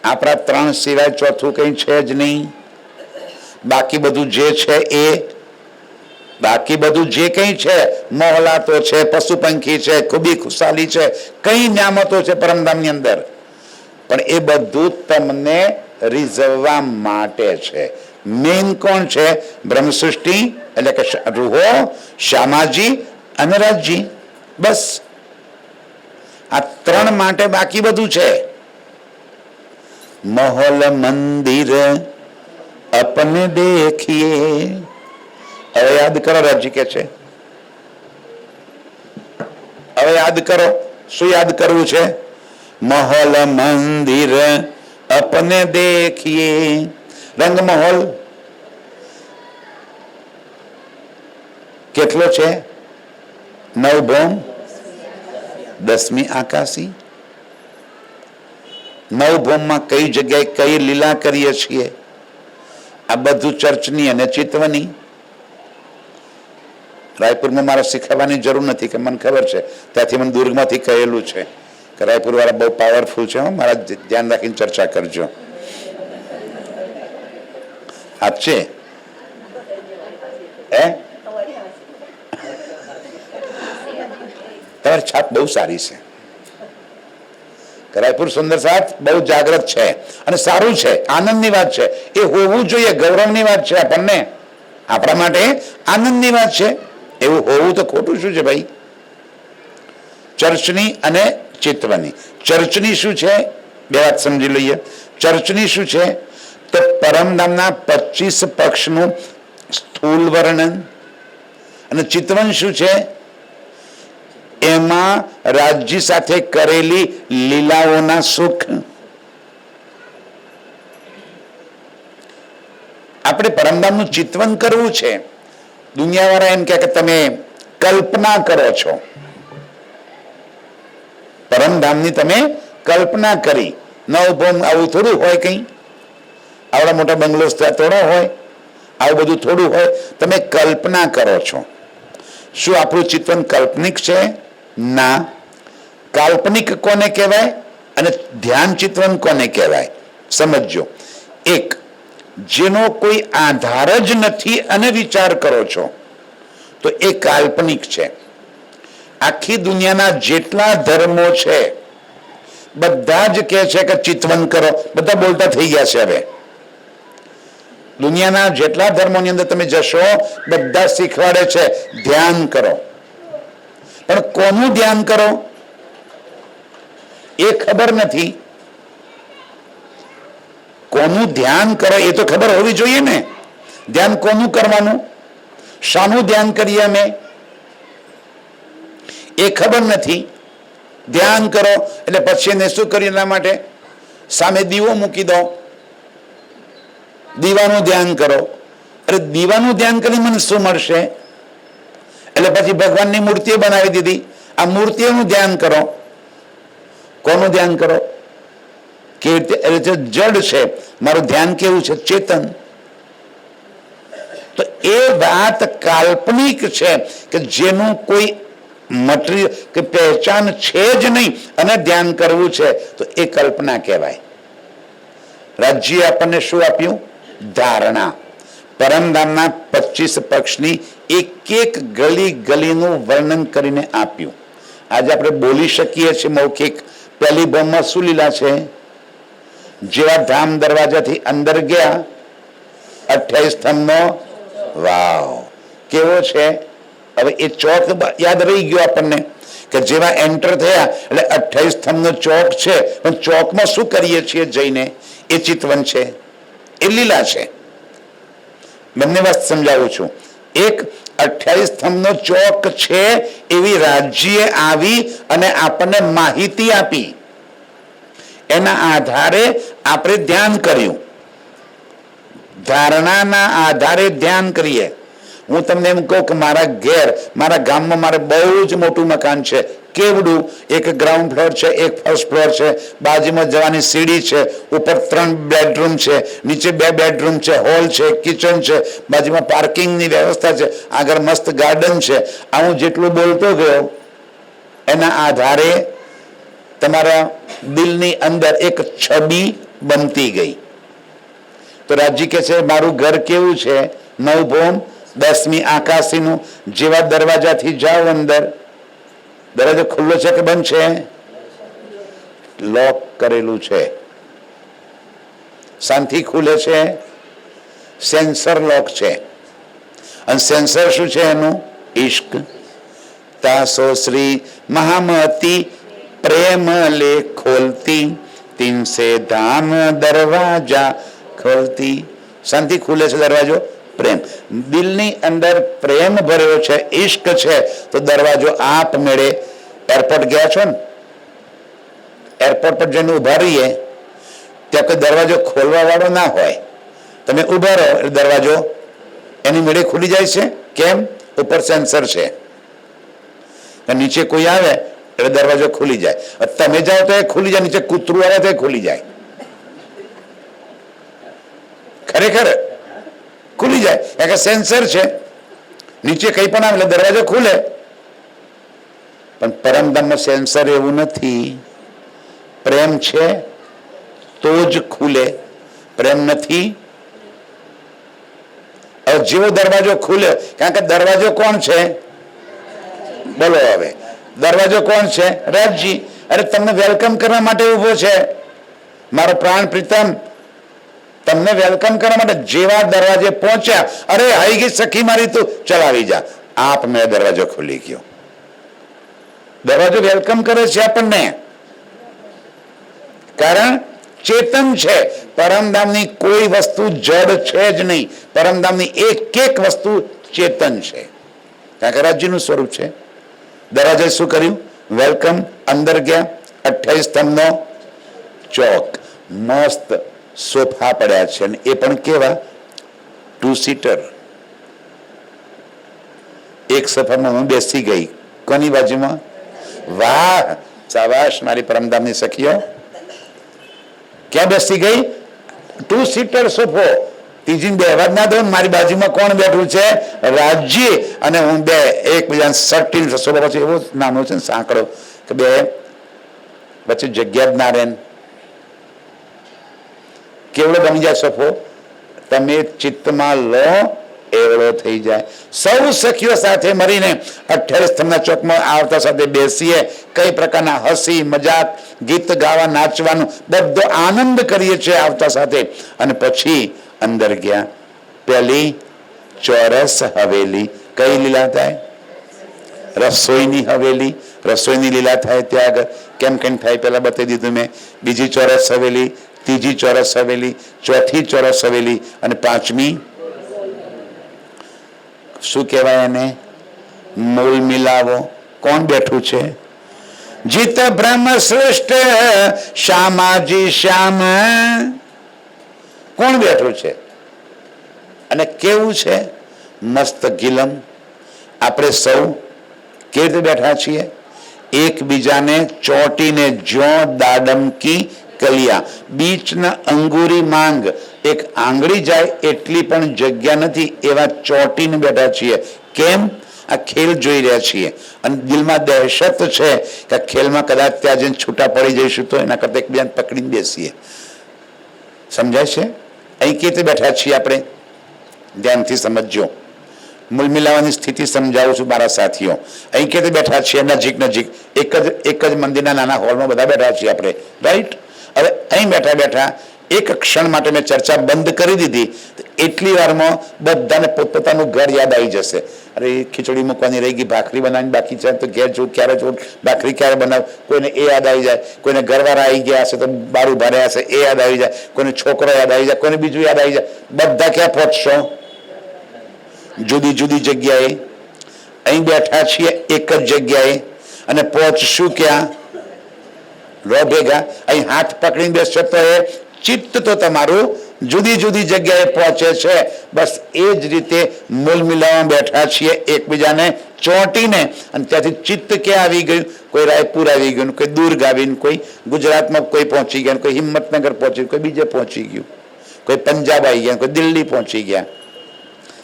આપણા 3 સિવાય ચોથું કઈ છે જ નહીં. બાકી બધું જે છે એ, બાકી બધું જે કઈ છે, મોહલાતો છે, પશુ પંખી છે, ખૂબી ખુશાલી છે, કઈ નિયામતો છે પરમધામની અંદર, પણ એ બધું તમને રીઝવવા માટે છે. મેઇન કોણ છે? બ્રહ્મ સૃષ્ટિ એટલે કે રૂહો, શ્યામાજી અને રાજજી. બસ આ 3 માટે બાકી બધું છે. મહોલ મંદિર અપને દેખીએ. હવે યાદ કરો, રાજજી કે છે હવે યાદ કરો. શું યાદ કરવું છે? મહોલ મંદિર અપને દેખીએ. રંગ મહોલ કેટલો છે? 9 ભૌમ 10મી આકાશી. 9 ભૌમમાં કઈ જગ્યાએ કઈ લીલા કરીએ છીએ? આ બધું ચર્ચની અને ચિત્તવની. રાયપુરમાં મારે શીખવવાની જરૂર નથી, કે મને ખબર છે. ત્યાંથી મને દુર્ગમાંથી કહેલું છે કે રાયપુર વાળા બહુ પાવરફુલ છે, મારા ધ્યાન રાખીને ચર્ચા કરજો. સાચે તમારી છાપ બહુ સારી છે. રાયપુર સુંદર સાથ બહુ જાગૃત છે અને સારું છે, આનંદની વાત છે. એ હોવું જોઈએ, ગૌરવની વાત છે. આપણને, આપણા માટે આનંદની વાત છે. એવું હોવું તો ખોટું શું છે ભાઈ? ચર્ચની અને ચિત્તવની. ચર્ચની શું છે? 2 વાત સમજી લઈએ. ચર્ચની શું છે? તો પરમધામના 25 પક્ષનું સ્થૂલ વર્ણન. અને ચિત્તવન શું છે? એમાં રાજ્ય સાથે કરેલી લીલાઓના સુખ. આપણે પરમધામનું ચિંતન કરવું છે. દુનિયાવાળા એમ કે તમે કલ્પના કરો છો. પરમધામની તમે કલ્પના કરી. નવભૌમ આવું થોડું હોય, કઈ આવડા મોટા બંગલોસ થોડા હોય, આવું બધું થોડું હોય. તમે કલ્પના કરો છો. શું આપણું ચિંતન કાલ્પનિક છે? ના. કાલ્પનિક કોને કહેવાય અને ધ્યાન ચિંતન કોને કહેવાય? સમજો. એક જેનો કોઈ આધાર જ નથી અને વિચાર કરો છો તો એ કાલ્પનિક છે. આખી દુનિયાના જેટલા ધર્મો છે બધા જ કહે છે કે ચિંતન કરો. બધા બોલતા થઈ ગયા છે. હવે દુનિયાના જેટલા ધર્મોની અંદર તમે જશો બધા શીખવાડે છે ધ્યાન કરો. પણ કોનું ધ્યાન કરો એ ખબર નથી. કોનું ધ્યાન કરો એ તો ખબર હોવી જોઈએ ને. ધ્યાન કોનું કરવાનું, શાનું ધ્યાન કરીએ અમે એ ખબર નથી. ધ્યાન કરો એટલે પછી એને શું કર્યું? એના માટે સામે દીવો મૂકી દો, દીવાનું ધ્યાન કરો. અરે દીવાનું ધ્યાન કરી મને શું મળશે? એટલે પછી ભગવાનની મૂર્તિઓ બનાવી દીધી. આ મૂર્તિઓનું ધ્યાન કરો. કોનું ધ્યાન કરો? કે જડ છે, મારું ધ્યાન કેવું છે? ચેતન. તો એ વાત કાલ્પનિક છે કે જેનું કોઈ મટીરિયલ કે પહેચાન છે જ નહીં અને ધ્યાન કરવું છે તો એ કલ્પના કહેવાય. રાજ્યએ આપણને શું આપ્યું? ધારણા. પરમધામના 25 પક્ષની એક એક ગલી ગલીનું વર્ણન કરીને આપ્યું. આજે આપણે બોલી શકીએ છીએ મૌખિક. પહેલી ભૌમમાં શું લીલા છે? જેવા ધામ દરવાજાથી અંદર ગયા 28 સ્તંભનો વાવ કેવો છે. હવે એ ચોક યાદ રહી ગયો આપણને કે જેવા એન્ટર થયા એટલે 28 સ્તંભનો ચોક છે. પણ ચોકમાં શું કરીએ છીએ જઈને? એ ચિતવન છે, એ લીલા છે. બંને વાત સમજાવું છું. એક 28 સ્તંભનો ચોક છે એવી રાજ્યએ આવી અને આપણને માહિતી આપી. એના આધારે આપણે ધ્યાન કર્યું. ધારણાના આધારે ધ્યાન કરીએ. હું તમને એમ કહું કે મારા ઘેર, મારા ગામમાં મારે બહુ જ મોટું મકાન છે. કેવડું? એક ગ્રાઉન્ડ ફ્લોર છે, એક ફર્સ્ટ ફ્લોર છે, બાજુમાં જવાની સીડી છે, ઉપર 3 બેડરૂમ છે, નીચે 2 બેડરૂમ છે, હોલ છે, કિચન છે, બાજુમાં પાર્કિંગની વ્યવસ્થા છે, આગળ મસ્ત ગાર્ડન છે. આ હું જેટલું બોલતો ગયો એના આધારે તમારા દિલની અંદર એક છબી બનતી ગઈ. તો રાજજી કે છે મારું ઘર કેવું છે? 9 ભૌમ 10મી આકાશીનું. જેવા દરવાજાથી જાઓ અંદર, દરવાજો ખુલ્લો છે કે બંધ છે? લોક કરેલું છે. શાંતિ ખુલે છે? સેન્સર લોક છે. અને સેન્સર શું છે એનું? ઇશ્ક. તાસો શ્રી મહામતી પ્રેમ લે ખોલતી, 3 ધામ દરવાજા ખોલતી. શાંતિ ખુલે છે દરવાજો? પ્રેમ. દિલની અંદર પ્રેમ ભર્યો છે, ઇશ્ક છે તો દરવાજો આપ મેળે. એરપોર્ટ ગયા છો ને, એરપોર્ટ પર જઈને ઉભા રહીએ ત્યાં કોઈ દરવાજો ખોલવા વાળો ના હોય. તમે ઉભા રહો એટલે દરવાજો એની મેળે ખુલી જાય છે. કેમ? ઉપર સેન્સર છે. નીચે કોઈ આવે એટલે દરવાજો ખુલી જાય. તમે જાઓ તો એ ખુલી જાય, નીચે કૂતરું આવે તો એ ખુલી જાય. ખરેખર ખુલી જાય કારણ કે સેન્સર છે. નીચે કઈ પણ આવે એટલે દરવાજો ખુલે. પણ પરમધામમાં સેન્સર એવું નથી. પ્રેમ છે તો જ ખુલે, પ્રેમ નથી. હવે જેવો દરવાજો ખુલ્યો, કારણ કે દરવાજો કોણ છે? બોલો હવે, દરવાજો કોણ છે? રાજજી. અરે તમને વેલકમ કરવા માટે ઉભો છે મારો પ્રાણ પ્રીતમ. તમને વેલકમ કરવા માટે જેવા દરવાજે પહોંચ્યા, અરે આવી ગઈ સખી મારી, તું ચાલ આવી જા. આપ મેં દરવાજો ખુલી ગયો. દરવાજો વેલકમ કરે છે આપણને, કારણ ચેતન છે. પરમધામની કોઈ વસ્તુ જડ છે જ નહીં. પરમધામની એક એક વસ્તુ ચેતન છે, કારણ કે રાજ્યનું સ્વરૂપ છે. દરવાજે શું કર્યું? વેલકમ. અંદર ગયા. 28 સ્તંભનો ચોક. મસ્ત સોફા પડ્યા છે અને એ પણ કેવા? 2 સીટર. એક સોફામાં હું બેસી ગઈ. કોની બાજુમાં? વાહ, શાબાશ મારી પરમધામની સખીઓ. ક્યાં બેસી ગઈ? 2 સીટર સોફો. ત્રીજી બેહવા ના દો. મારી બાજુમાં કોણ બેઠું છે? રાજ્ય અને હું બે એકબીજા સટીલ સોફા. પછી એવો નાનો છે ને સાંકડો કે બે પછી જગ્યા જ ના રહે. કેવડો બની જાય સોફો? તમે ચિત્તમાં લો એવડો થઈ જાય. સૌ સખીઓ સાથે મળીને 28 સ્તંભના ચોકમાં આવતા સાથે બેસીએ, કઈ પ્રકારના હસી મજાક, ગીત ગાવા, નાચવાનું બધો આનંદ કરીએ છીએ આવતા સાથે. અને પછી અંદર ગયા. પેલી ચોરસ હવેલી. કઈ લીલા થાય? રસોઈની હવેલી. રસોઈની લીલા થાય ત્યાં આગળ કેમ કેમ થાય પેલા બતાવી દીધું મેં. બીજી ચોરસ હવેલી, ત્રીજી ચોરસ હવેલી, ચોથી ચોરસ હવેલી અને પાંચમી શું કહેવાય એને? મૂલ મિલાવો. કોણ બેઠું છે? જીત બ્રહ્મ શ્રેષ્ઠ શ્યામાજી શ્યામ. કોણ બેઠું છે? અને કેવું છે? મસ્ત ગિલમ. આપણે સૌ કેવી રીતે બેઠા છીએ? એકબીજાને ચોટીને જો દાડમકી કલિયા. બીચના અંગુરી માંગ, એક આંગળી જાય એટલી પણ જગ્યા નથી એવા ચોટીને બેઠા છીએ. કેમ? આ ખેલ જોઈ રહ્યા છીએ અને દિલમાં દહેશત છે કે આ ખેલમાં કદાચ ત્યાં જઈને છૂટા પડી જઈશું તો એના કરતા એકબીજાને પકડીને બેસીએ. સમજાય છે? અહીં કેવી રીતે બેઠા છીએ આપણે? ધ્યાનથી સમજજો. મૂલ મિલાવાની સ્થિતિ સમજાવું છું મારા સાથીઓ. અહીં કેવી રીતે બેઠા છીએ? નજીક નજીક એક જ મંદિરના નાના હોલમાં બધા બેઠા છીએ આપણે, રાઈટ? હવે અહીં બેઠા બેઠા એક ક્ષણ માટે મેં ચર્ચા બંધ કરી દીધી. એટલી વારમાં બધાને પોતપોતાનું ઘર યાદ આવી જશે. અરે ખીચડી મૂકવાની રહી ગઈ, ભાખરી બનાવવાની બાકી છે તો ઘેર જોઉં ક્યારે જોઉં, ભાખરી ક્યારે બનાવ. કોઈને એ યાદ આવી જાય, કોઈને ઘરવાળા આવી ગયા હશે તો બારું ભારે હશે એ યાદ આવી જાય, કોઈને છોકરો યાદ આવી જાય, કોઈને બીજું યાદ આવી જાય. બધા ક્યાં પહોંચશો? જુદી જુદી જગ્યાએ. અહીં બેઠા છીએ એક જ જગ્યાએ અને પહોંચશું ક્યાં? રો ભેગા. અહીં હાથ પકડીને બેસશો તો એ ચિત્ત તો તમારું જુદી જુદી જગ્યાએ પહોંચે છે. બસ એ જ રીતે મૂલ મિલાવવા બેઠા છીએ એકબીજાને ચોંટીને. અને ત્યાંથી ચિત્ત ક્યાં આવી ગયું? કોઈ રાયપુર આવી ગયું, કોઈ દુર્ગ આવીને, કોઈ ગુજરાતમાં કોઈ પહોંચી ગયા, કોઈ હિંમતનગર પહોંચી ગયું, કોઈ બીજે પહોંચી ગયું, કોઈ પંજાબ આવી ગયા, કોઈ દિલ્હી પહોંચી ગયા.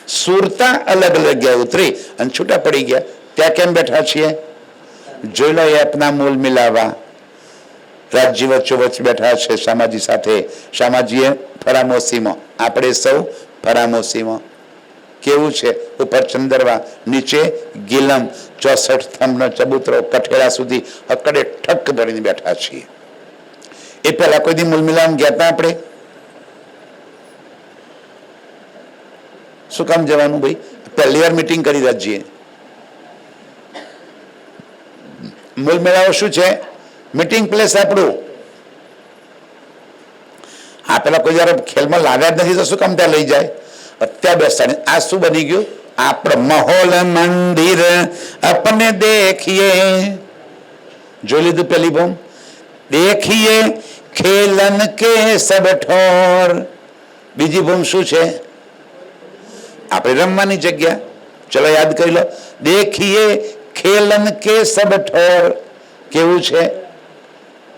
સુરતા અલગ અલગ ગયા ઉતરી અને છૂટા પડી ગયા. ત્યાં કેમ બેઠા છીએ? જોઈ લો એ આપના મૂલ મિલાવા. રાજ્ય વચ્ચે બેઠા છે શામાજી સાથે. શામાજીએ ફરામોશીમાં, આપણે સૌ ફરામોશીમાં. કેવું છે? ઉપર ચંદરવા, નીચે ગિલમ, 64 સ્તંભનો ચબૂતરો કઠેડા સુધી હકડે ઠક ધરીને બેઠા છીએ. એ પહેલા કોઈ દી મૂલ મિલાવા ગયા હતા આપણે? શું કામ જવાનું ભાઈ? પહેલી વાર મીટિંગ કરી રાજ્યે. મૂલ મેળાવો શું છે? મીટિંગ પ્લેસ આપણું. આ પેલા કોઈ જયારે ખેલમાં લાવ્યા જ નથી તો શું કામ ત્યાં લઈ જાય? અત્યારે બેસતા. આ શું બની ગયું? આપણે મહોલ મંદિર अपने देखिए. જોઈ લીધું પેલી બોમ? देखिए खेलन के सब ठोर. બીજી બોમ શું છે? આપણે રમવાની જગ્યા. ચલો યાદ કરી લો. દેખીએ ખેલન કે સબ ઠોર. કેવું છે?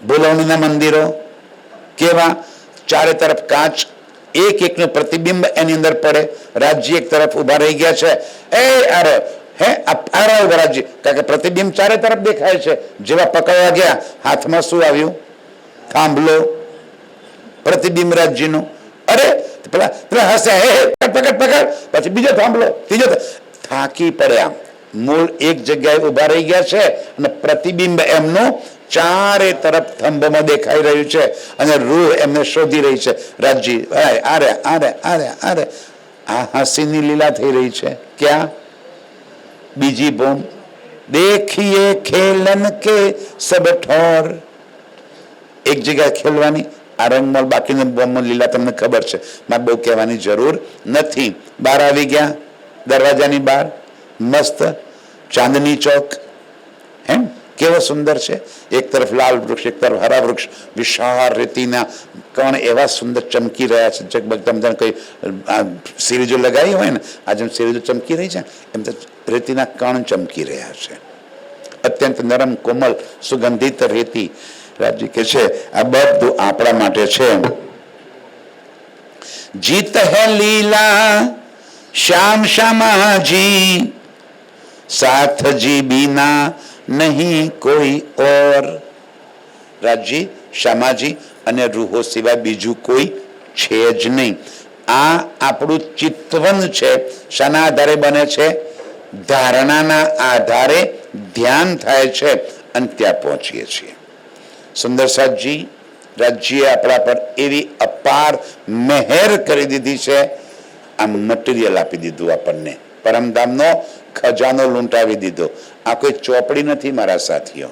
બોલવણીના મંદિરો કેવા? ચારે તરફ કાચ, એક એકનું પ્રતિબિંબ એની અંદર પડે. રાજ્ય એક તરફ ઉભા રહી ગયા છે. એ અરે હે આરા ઉભા રાજ્ય, કારણ કે પ્રતિબિંબ ચારે તરફ દેખાય છે. જેવા પકડવા ગયા હાથમાં શું આવ્યું? થાંભલો. પ્રતિબિંબ રાજ્યનું. અરે પેલા હસે પકડ પકડ, પછી બીજો થાંભલો, ત્રીજો. થાકી પડ્યા. મૂળ એક જગ્યાએ ઉભા રહી ગયા છે અને પ્રતિબિંબ એમનું ચારે તરફ થંભમાં દેખાઈ રહ્યું છે અને રૂહ એમને શોધી રહી છે. રાજજી આરે આરે આરે આરે. આ હાસીની લીલા થઈ રહી છે. ક્યાં? બીજી બોમ. દેખીએ ખેલન કે સબ ઠોર. એક જગ્યાએ ખેલવાની. આ રંગમોલ બાકીની બોમ્બ લીલા તમને ખબર છે, મારે બહુ કહેવાની જરૂર નથી. બહાર આવી ગયા, દરવાજાની બહાર મસ્ત ચાંદની ચોક. એમ કેવો સુંદર છે. એક તરફ લાલ વૃક્ષ, એક તરફ હરા વૃક્ષ, વિશાળ રેતીના કણ એવા સુંદર ચમકી રહ્યા છે. જગબગ તમને કોઈ સિરીજો લગાવી હોય ને, આ જેમ સિરીજો ચમકી રહી છે એમ તો રેતીના કણ ચમકી રહ્યા છે. અત્યંત નરમ, કોમલ, સુગંધિત રેતી. રાજ્ય કે છે આ બધું આપણા માટે છે. જીત હે લીલા શ્યામ શ્યામાજી, સાથજી બીના નહીં કોઈ ઓર. રાજજી, શ્યામાજી અને રૂહો સિવાય બીજું કોઈ છે જ નહીં. આ આપણું ચિત્તવન છે. શાના આધારે બને છે? ધારણાના આધારે ધ્યાન થાય છે અને ત્યાં પહોંચીએ છીએ. સુંદર સાજી રાજ્યએ આપણા પર એવી અપાર મહેર કરી દીધી છે. આ મટીરિયલ આપી દીધું આપણને, પરમધામનો ખજાનો લૂંટાવી દીધો. આ કોઈ ચોપડી નથી મારા સાથીઓ.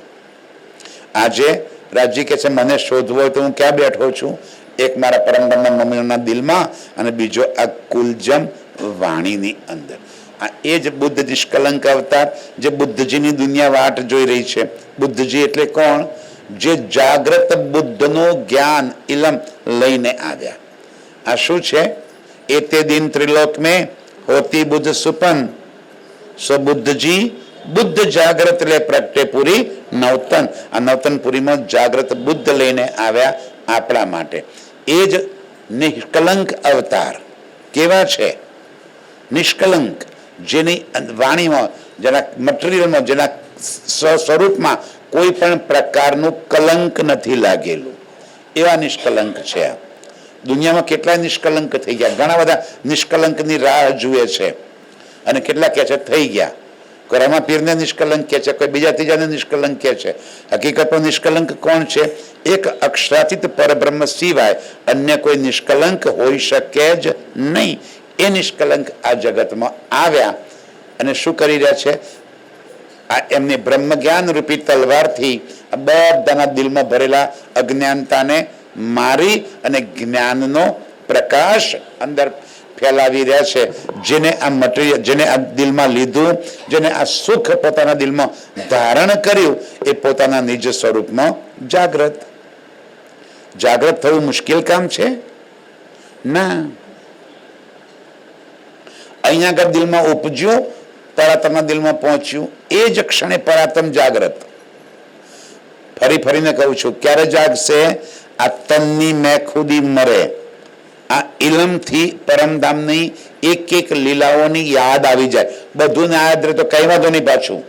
આજે રાજ્ય કે છે મને શોધવો હોય તો હું ક્યાં બેઠો છું? એક મારા પરમધામના મમ્મીના દિલમાં અને બીજો આ કુલજમ વાણીની અંદર. આ એ જ બુદ્ધ નિષ્કલંક અવતાર જે બુદ્ધજીની દુનિયા વાટ જોઈ રહી છે. બુદ્ધજી એટલે કોણ? જે જાગ્રત બુદ્ધનું જ્ઞાન ઇલમ લઈને આવ્યા. આ શું છે? એતે દિન ત્રિલોક में होती बुद्ध सुपन सो बुद्धजी बुद्ધ જાગ્રત લે પ્રગટે પુરી નવતન. આ નવતનપુરીમાં જાગ્રત બુદ્ધ લઈને આવ્યા આપણા માટે. એ જ નિષ્કલંક અવતાર. કેવા છે? નિષ્કલંક, જેની વાણીમાં, જેના મટીરિયલમાં, જેના સ્વરૂપમાં કોઈ પણ પ્રકારનું કલંક નથી લાગેલું, એવા નિષ્કલંક છે. દુનિયામાં કેટલા નિષ્કલંક થઈ ગયા. ઘણા બધા નિષ્કલંકની રાહ જુએ છે અને કેટલા કહે છે થઈ ગયા. કોઈ રમા પીરને નિષ્કલંક કહે છે, કોઈ બીજા ત્રીજાને નિષ્કલંક કહે છે. હકીકતમાં નિષ્કલંક કોણ છે? એક અક્ષરાતીત પરબ્રહ્મ સિવાય અન્ય કોઈ નિષ્કલંક હોઈ શકે જ નહીં. એ નિષ્કલંક આ જગતમાં આવ્યા અને શું કરી રહ્યા છે? આ એમની બ્રહ્મ જ્ઞાન રૂપી તલવારથી બધાના દિલમાં ભરેલા અજ્ઞાનતાને મારી અને જ્ઞાનનો પ્રકાશ અંદર ફેલાવી રહ્યા છે. જેને આ મટીરિયલ, જેને આ દિલમાં લીધું, જેને આ સુખ પોતાના દિલમાં ધારણ કર્યું, એ પોતાના નિજ સ્વરૂપમાં જાગ્રત. જાગ્રત થવું મુશ્કેલ કામ છે? ના. અહીંયા આગળ દિલમાં ઉપજ્યું, પરાત્મના દિલમાં પહોંચ્યું, એ જ ક્ષણે પરાત્મ જાગ્રત. ફરી ફરીને કહું છું, ક્યારે જાગશે? આ તનની મેખુદી મરે. આ ઇલમથી પરમધામની એક એક લીલાઓની યાદ આવી જાય. બધું ને યાદ રહે તો કઈ વાંધો નહીં પાછું.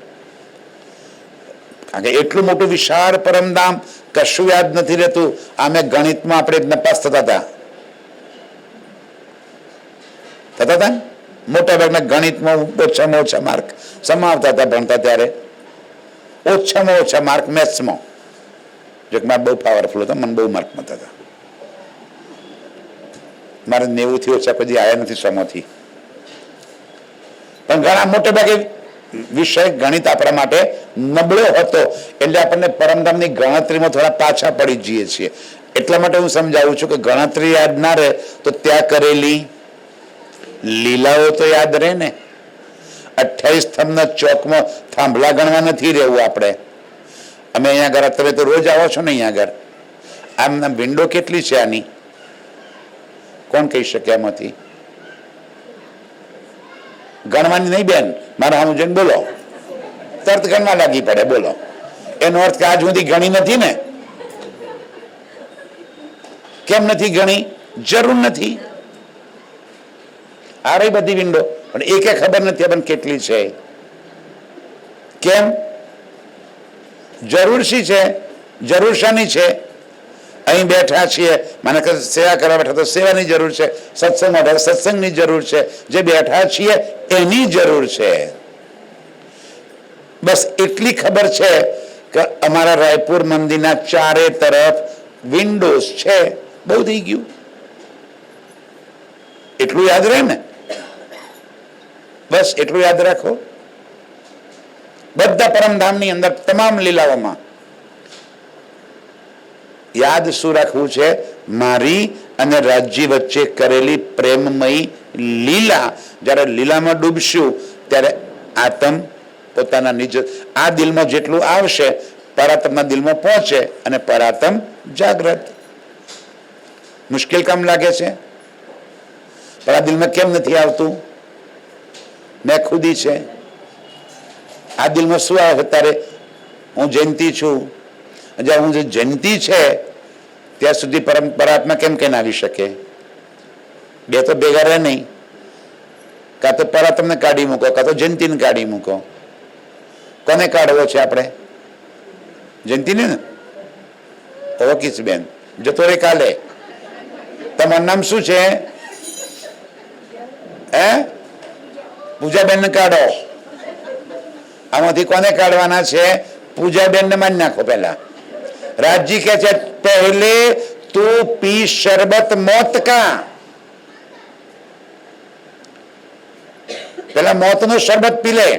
કારણ કે એટલું મોટું વિશાળ પરમધામ, કશું યાદ નથી રહેતું. આમે ગણિતમાં આપણે નપાસ થતા હતા મોટા ભાગના ગણિતમાં ઓછામાં ઓછા માર્ક સમાવતા હતા ભણતા ત્યારે. ઓછામાં ઓછા માર્ક મેથ્સમાં. જો કે મારે બહુ પાવરફુલ હતા, મને બહુ માર્ક મળતા હતા. મારે 90 થી ઓછા પછી આવ્યા નથી 100 માંથી. પણ ઘણા મોટે ભાગે વિષય ગણિત આપણા માટે નબળો હતો એટલે આપણને પરમધામની ગણતરીમાં થોડા પાછા પડી જઈએ છીએ. એટલા માટે હું સમજાવું છું કે ગણતરી યાદ ના રહે તો ત્યાં કરેલી લીલાઓ તો યાદ રહે ને. 28 સ્તંભના ચોકમાં થાંભલા ગણવા નથી રહેવું આપણે. અમે અહીંયા આગળ, તમે તો રોજ આવો છો ને અહીંયા આગળ, આમના વિન્ડો કેટલી છે આની? કોણ કહી શકે એમાંથી? ગણવાની નહીં બેન, મારા સામું જઈને બોલો, તરત ગણવા લાગી પડે. બોલો, એનો અર્થ કે આજ સુધી ગણી નથી ને? કેમ નથી ગણી? જરૂર નથી. આ રહી બધી વિન્ડો, પણ એકે ખબર નથી પણ કેટલી છે. કેમ? જરૂર શી છે? જરૂર શાની છે? અહીં બેઠા છીએ, મને સેવા કરવા બેઠા તો સેવાની જરૂર છે. સત્સંગ માટે સત્સંગની જરૂર છે. જે બેઠા છીએ એની જરૂર છે. બસ એટલી ખબર છે કે અમારા રાયપુર મંદિરના ચારે તરફ વિન્ડોઝ છે. બહુ થઈ ગયું. એટલું યાદ રહે ને? બસ એટલું યાદ રાખો. બધા પરમધામની અંદર તમામ લીલાઓમાં યાદ શું રાખવું છે? મારી અને રાજ્ય વચ્ચે કરેલી પ્રેમમયી લીલા. જ્યારે લીલામાં ડૂબશું ત્યારે આત્મ પોતાના નિજ આ દિલમાં જેટલું આવશે પરાત્મના દિલમાં પહોંચે અને પરાત્મ જાગ્રત. મુશ્કેલ કામ લાગે છે પણ આ દિલમાં કેમ નથી આવતું? મેં ખુદી છે. આ દિલમાં શું આવે તારે? હું જયંતિ છું. જ્યાં હું જે જયંતિ છે ત્યાં સુધી પરાત્મા કેમ કે ના આવી શકે? બે તો ભેગા રહે નહીં. કાં તો પરાત્મને કાઢી મૂકો, કાં તો જયંતિને કાઢી મૂકો. કોને કાઢવો છે આપણે? જયંતિને ને? ઓળખીશ બેન, જતો રે કાલે. તમારું નામ શું છે? હે પૂજાબેન ને કાઢો. આમાંથી કોને કાઢવાના છે? પૂજાબેન ને માની નાખો. પેલા રાજજી કે છે પહેલે તું પી શરબત મોત કા. પેલા મોત નું શરબત પી લે.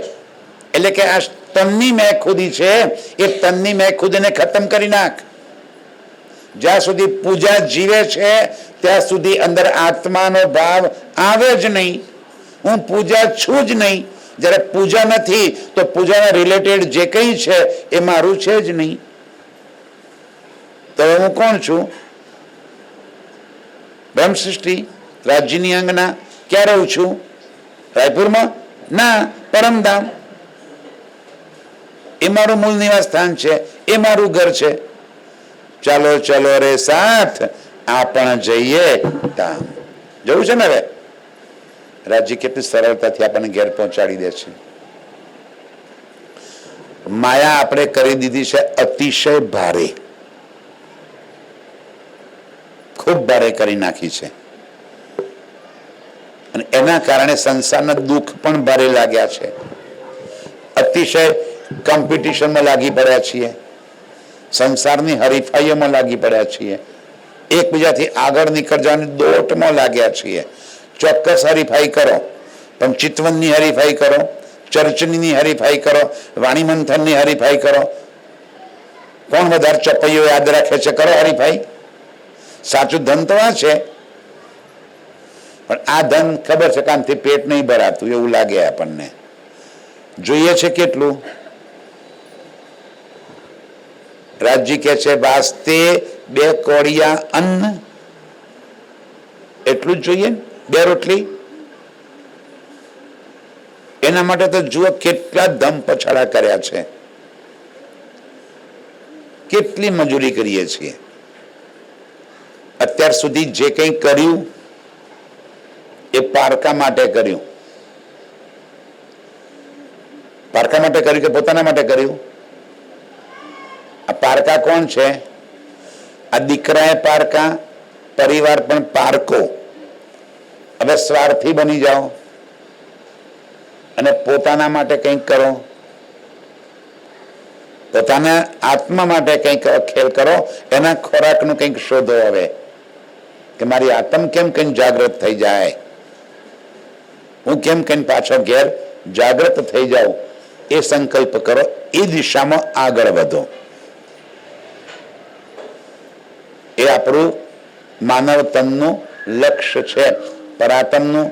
એટલે કે આ તનની મેખુદી છે એ તનની મેખુદીને ખતમ કરી નાખ. જ્યાં સુધી પૂજા જીવે છે ત્યાં સુધી અંદર આત્માનો ભાવ આવે જ નહીં. હું પૂજા છું જ નહીં. જ્યારે પૂજા નથી તો પૂજાના રિલેટેડ જે કંઈ છે એ મારું છે જ નહીં. તો હું કોણ છું? બ્રહ્મ સૃષ્ટિ રાજ્યની અંગના. ક્યાં રહું છું? રાયપુરમાં? ના, પરમધામ. એ મારું મૂળ નિવાસ સ્થાન છે, એ મારું ઘર છે. ચાલો ચલો રે સાથ આપણ જઈએ ધામ. જવું છે ને? હવે રાજ્ય કેટલી સરળતાથી આપણને ઘેર પહોંચાડી દે છે. માયા આપણે કરી દીધી છે અતિશય ભારે, ખૂબ ભારે કરી નાખી છે. અને એના કારણે સંસારના દુઃખ પણ ભારે લાગ્યા છે. અતિશય કોમ્પિટિશનમાં લાગી પડ્યા છીએ, સંસારની હરીફાઈઓમાં લાગી પડ્યા છીએ, એકબીજાથી આગળ નીકળ જવાની દોટમાં લાગ્યા છીએ. ચોક્કસ હરીફાઈ કરો, પણ ચિતવનની હરીફાઈ કરો, ચર્ચની હરીફાઈ કરો, વાણી મંથનની હરીફાઈ કરો. કોણ વધારે ચપૈયો યાદ રાખે છે? કરો હરીફાઈ. સાચું ધન તો આ છે, પણ આ ધન ખબર છે કામથી પેટ નહીં ભરાતું એવું લાગે આપણને. જોઈએ છે કેટલું? રાજજી કે છે વાસ્તે 2 કોડિયા અન્ન, એટલું જ જોઈએ. 2 રોટલી. એના માટે તો જુઓ કેટલા દમ પછાડા કર્યા છે, કેટલી મજૂરી કરીએ છીએ. અત્યાર સુધી જે કંઈ કર્યું એ પારકા માટે કર્યું. પારકા માટે કર્યું કે પોતાના માટે કર્યું? આ પારકા કોણ છે? આ દીકરાએ પારકા, પરિવાર પણ પારકો. હવે સ્વાર્થી બની જાઓ અને પોતાના માટે કંઈક કરો, પોતાના આત્મા માટે કંઈક ખેલ કરો. એના ખોરાકનું કંઈક શોધો. હવે કે મારી આત્મ કેમ કંઈ જાગૃત થઈ જાય, હું કેમ કંઈ પાછો ઘેર જાગૃત થઈ જાઉં, એ સંકલ્પ કરો. એ દિશામાં આગળ વધો. એ આપણું માનવ તનનું લક્ષ્ય છે. પરાતમનું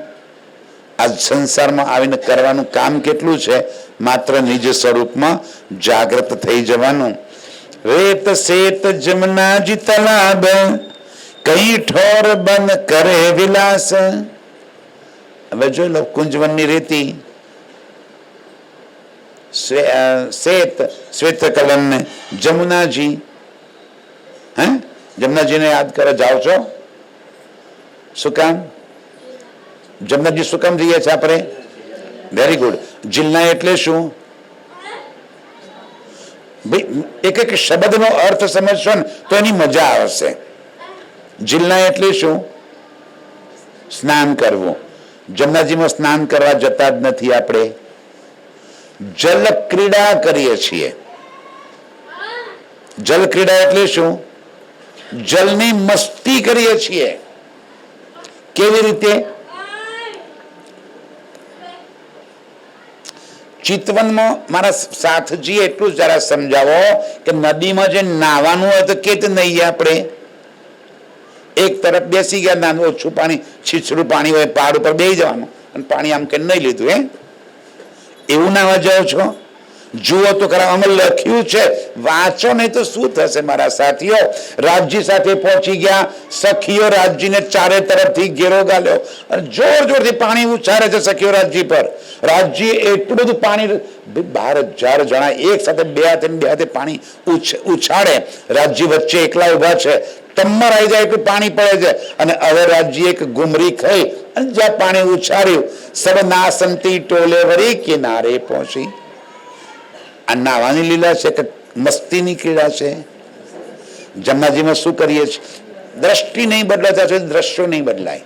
આ સંસારમાં આવીને કરવાનું કામ કેટલું છે? માત્ર નિજ સ્વરૂપમાં જાગૃત થઈ જવાનું. રેત શેત જમનાજી તલાબ કઈ ઠોર બન કરે વિલાસ. હવે જોઈ લો, કુંજવનની રેતી, શ્વેત શ્વેત કલન, જમુનાજી. હે, જમનાજીને યાદ કરો. જાઓ છો? શું કામ? જમનાજી શું કામ જઈએ છીએ આપણે? Very good. જિલ્લા એટલે શું? એક એક શબ્દનો અર્થ સમજશો ને તો એની મજા આવશે. જિલ્લા એટલે શું? સ્નાન કરવું. જમનાજીમાં સ્નાન કરવા જતા જ નથી આપણે, જલ ક્રીડા કરીએ છીએ. જલ ક્રીડા એટલે શું? જલની મસ્તી કરીએ છીએ. કેવી રીતે? ચિતવનમાં મારા સાથજી એટલું જરા સમજાવો કે નદીમાં જે નાવાનું હોય તો કેત નહીં આપણે એક તરફ બેસી ગયા, નાનું ઓછું પાણી, છીછરું પાણી હોય, પહાડ ઉપર બેસી જવાનું અને પાણી આમ કે નહીં લીધું. એવું નાવા જાઓ છો? જુઓ તો ખરા, અમે લખ્યું છે, વાંચો નહીં તો શું થશે મારા સાથીઓ. રાજજી સાથે પહોંચી ગયા, સખીઓ રાજજીને ચારે તરફથી ઘેરો ગાલ્યો અને જોર જોરથી પાણી ઉછાળે છે સખીઓ રાજજી પર. રાજજી એટલું બધું પાણી, 12,000 જણા એક સાથે બે હાથે પાણી ઉછાળે. રાજજી વચ્ચે એકલા ઉભા છે, ટમ્મર આવી જાય એટલું પાણી પડે છે. અને હવે રાજજી એક ગુમરી ખાઈ અને જ્યાં પાણી ઉછાળ્યું, સબ નાસંતી ટોલે વળી કિનારે પહોંચી. આ નાવાની લીલા છે કે મસ્તીની ક્રીડા છે? જમનાજીમાં શું કરીએ છીએ? દ્રષ્ટિ નહીં બદલાતા છે, દ્રશ્યો નહીં બદલાય.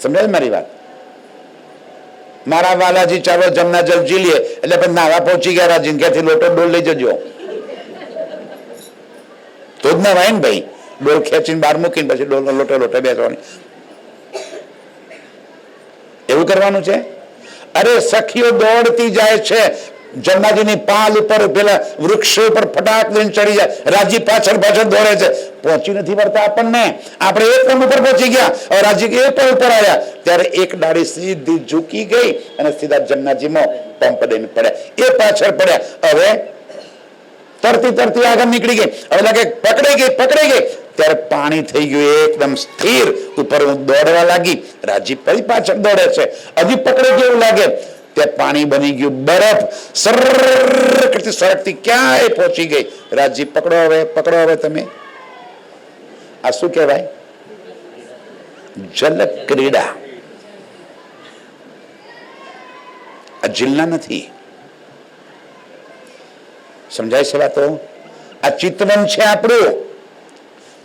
સમજાય મારી વાત? મારા વાલાજી ચાલો જમના જલ જી લે એટલે પછી નાવા પહોંચી ગયા રાજી, ક્યાંથી લોટો ડોલ લઈ જજો તો જ ના વાય ને ભાઈ. ડોલ ખેંચીને બહાર મૂકીને પછી ડોલ લોટે લોટે બેસવાની, એવું કરવાનું છે? અરે સખીઓ દોડતી જાય છે જમનાજીની પાલ ઉપર, પેલા વૃક્ષો ઉપર ફટાક લઈને ચડી જાય, રાજી પાછળ પાછળ દોડે છે, પહોંચી નથી વળતા આપણને. આપણે એક પણ ઉપર પહોંચી ગયા, હવે રાજી એ પણ ઉપર આવ્યા, ત્યારે એક ડાળી સીધી ઝૂકી ગઈ અને સીધા જમનાજીમાં પંપ દઈને પડ્યા, એ પાછળ પડ્યા. હવે તરતી તરતી આગળ નીકળી ગઈ, હવે લાગે પકડાઈ ગઈ, ત્યારે પાણી થઈ ગયું એકદમ સ્થિર, ઉપર દોડવા લાગી. રાજી ફરી પાછળ દોડે છે, હજી પકડાઈ ગયું એવું લાગે, ત્યાં પાણી બની ગયું બરફ, સરકતી ક્યાંય પહોંચી ગઈ. રાજી પકડો હવે તમે. આ શું કહેવાય? જલ ક્રીડા. આ જિલ્લા નથી. સમજાય છે વાતો? આ ચિતવન છે આપણું,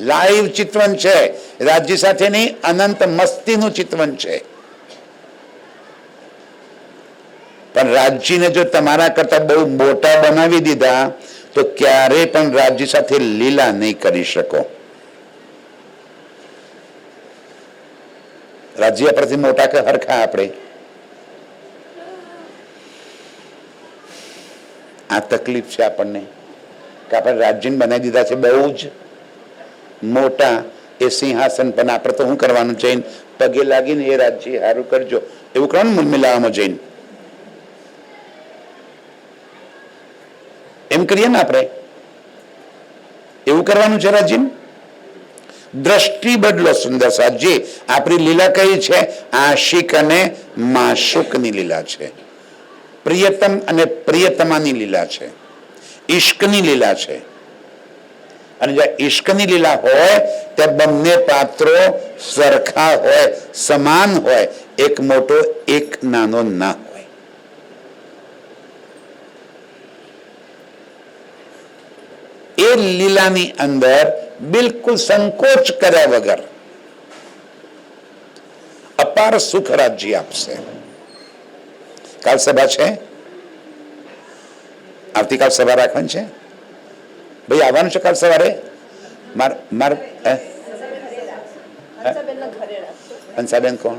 લાઈવ ચિતવન છે. રાજ્ય સાથેની અનંત મસ્તીનું ચિતવન છે. પણ રાજ્યને જો તમારા કરતા બહુ મોટા બનાવી દીધા તો ક્યારે પણ રાજ્ય સાથે લીલા નહીં કરી શકો. રાજ્ય પરથી મોટા કે હરખા આપણે? આ તકલીફ છે આપણને કે આપણે રાજ્યને બનાવી દીધા છે બહુ જ મોટા, એ સિંહાસન. પણ આપણે તો શું કરવાનું છે? પગે લાગીને એ રાજ્ય સારું કરજો એવું કરવાનું, મિલાવામાં જઈને એમ કરીએ ને આપણે, એવું કરવાનું છે રાજ્ય. દ્રષ્ટિ બદલો સુંદર સાજી. આપણી લીલા કઈ છે? આશિક અને માશુકની લીલા છે, પ્રિયતમ અને પ્રિયતમાની લીલા છે, ઈશ્કની લીલા છે. અને જ્યાં ઈશ્કની લીલા હોય ત્યાં બંને પાત્રો સરખા હોય, સમાન હોય, એક મોટો એક નાનો ના હોય. એ લીલાની અંદર બિલકુલ સંકોચ કર્યા વગર અપાર સુખ રાજ્ય આપશે. કાલ સભા છે, આવતીકાલ સભા રાખવાની છે ભાઈ, આવવાનું છે કાલ સવારે. હંસાબેન કોણ?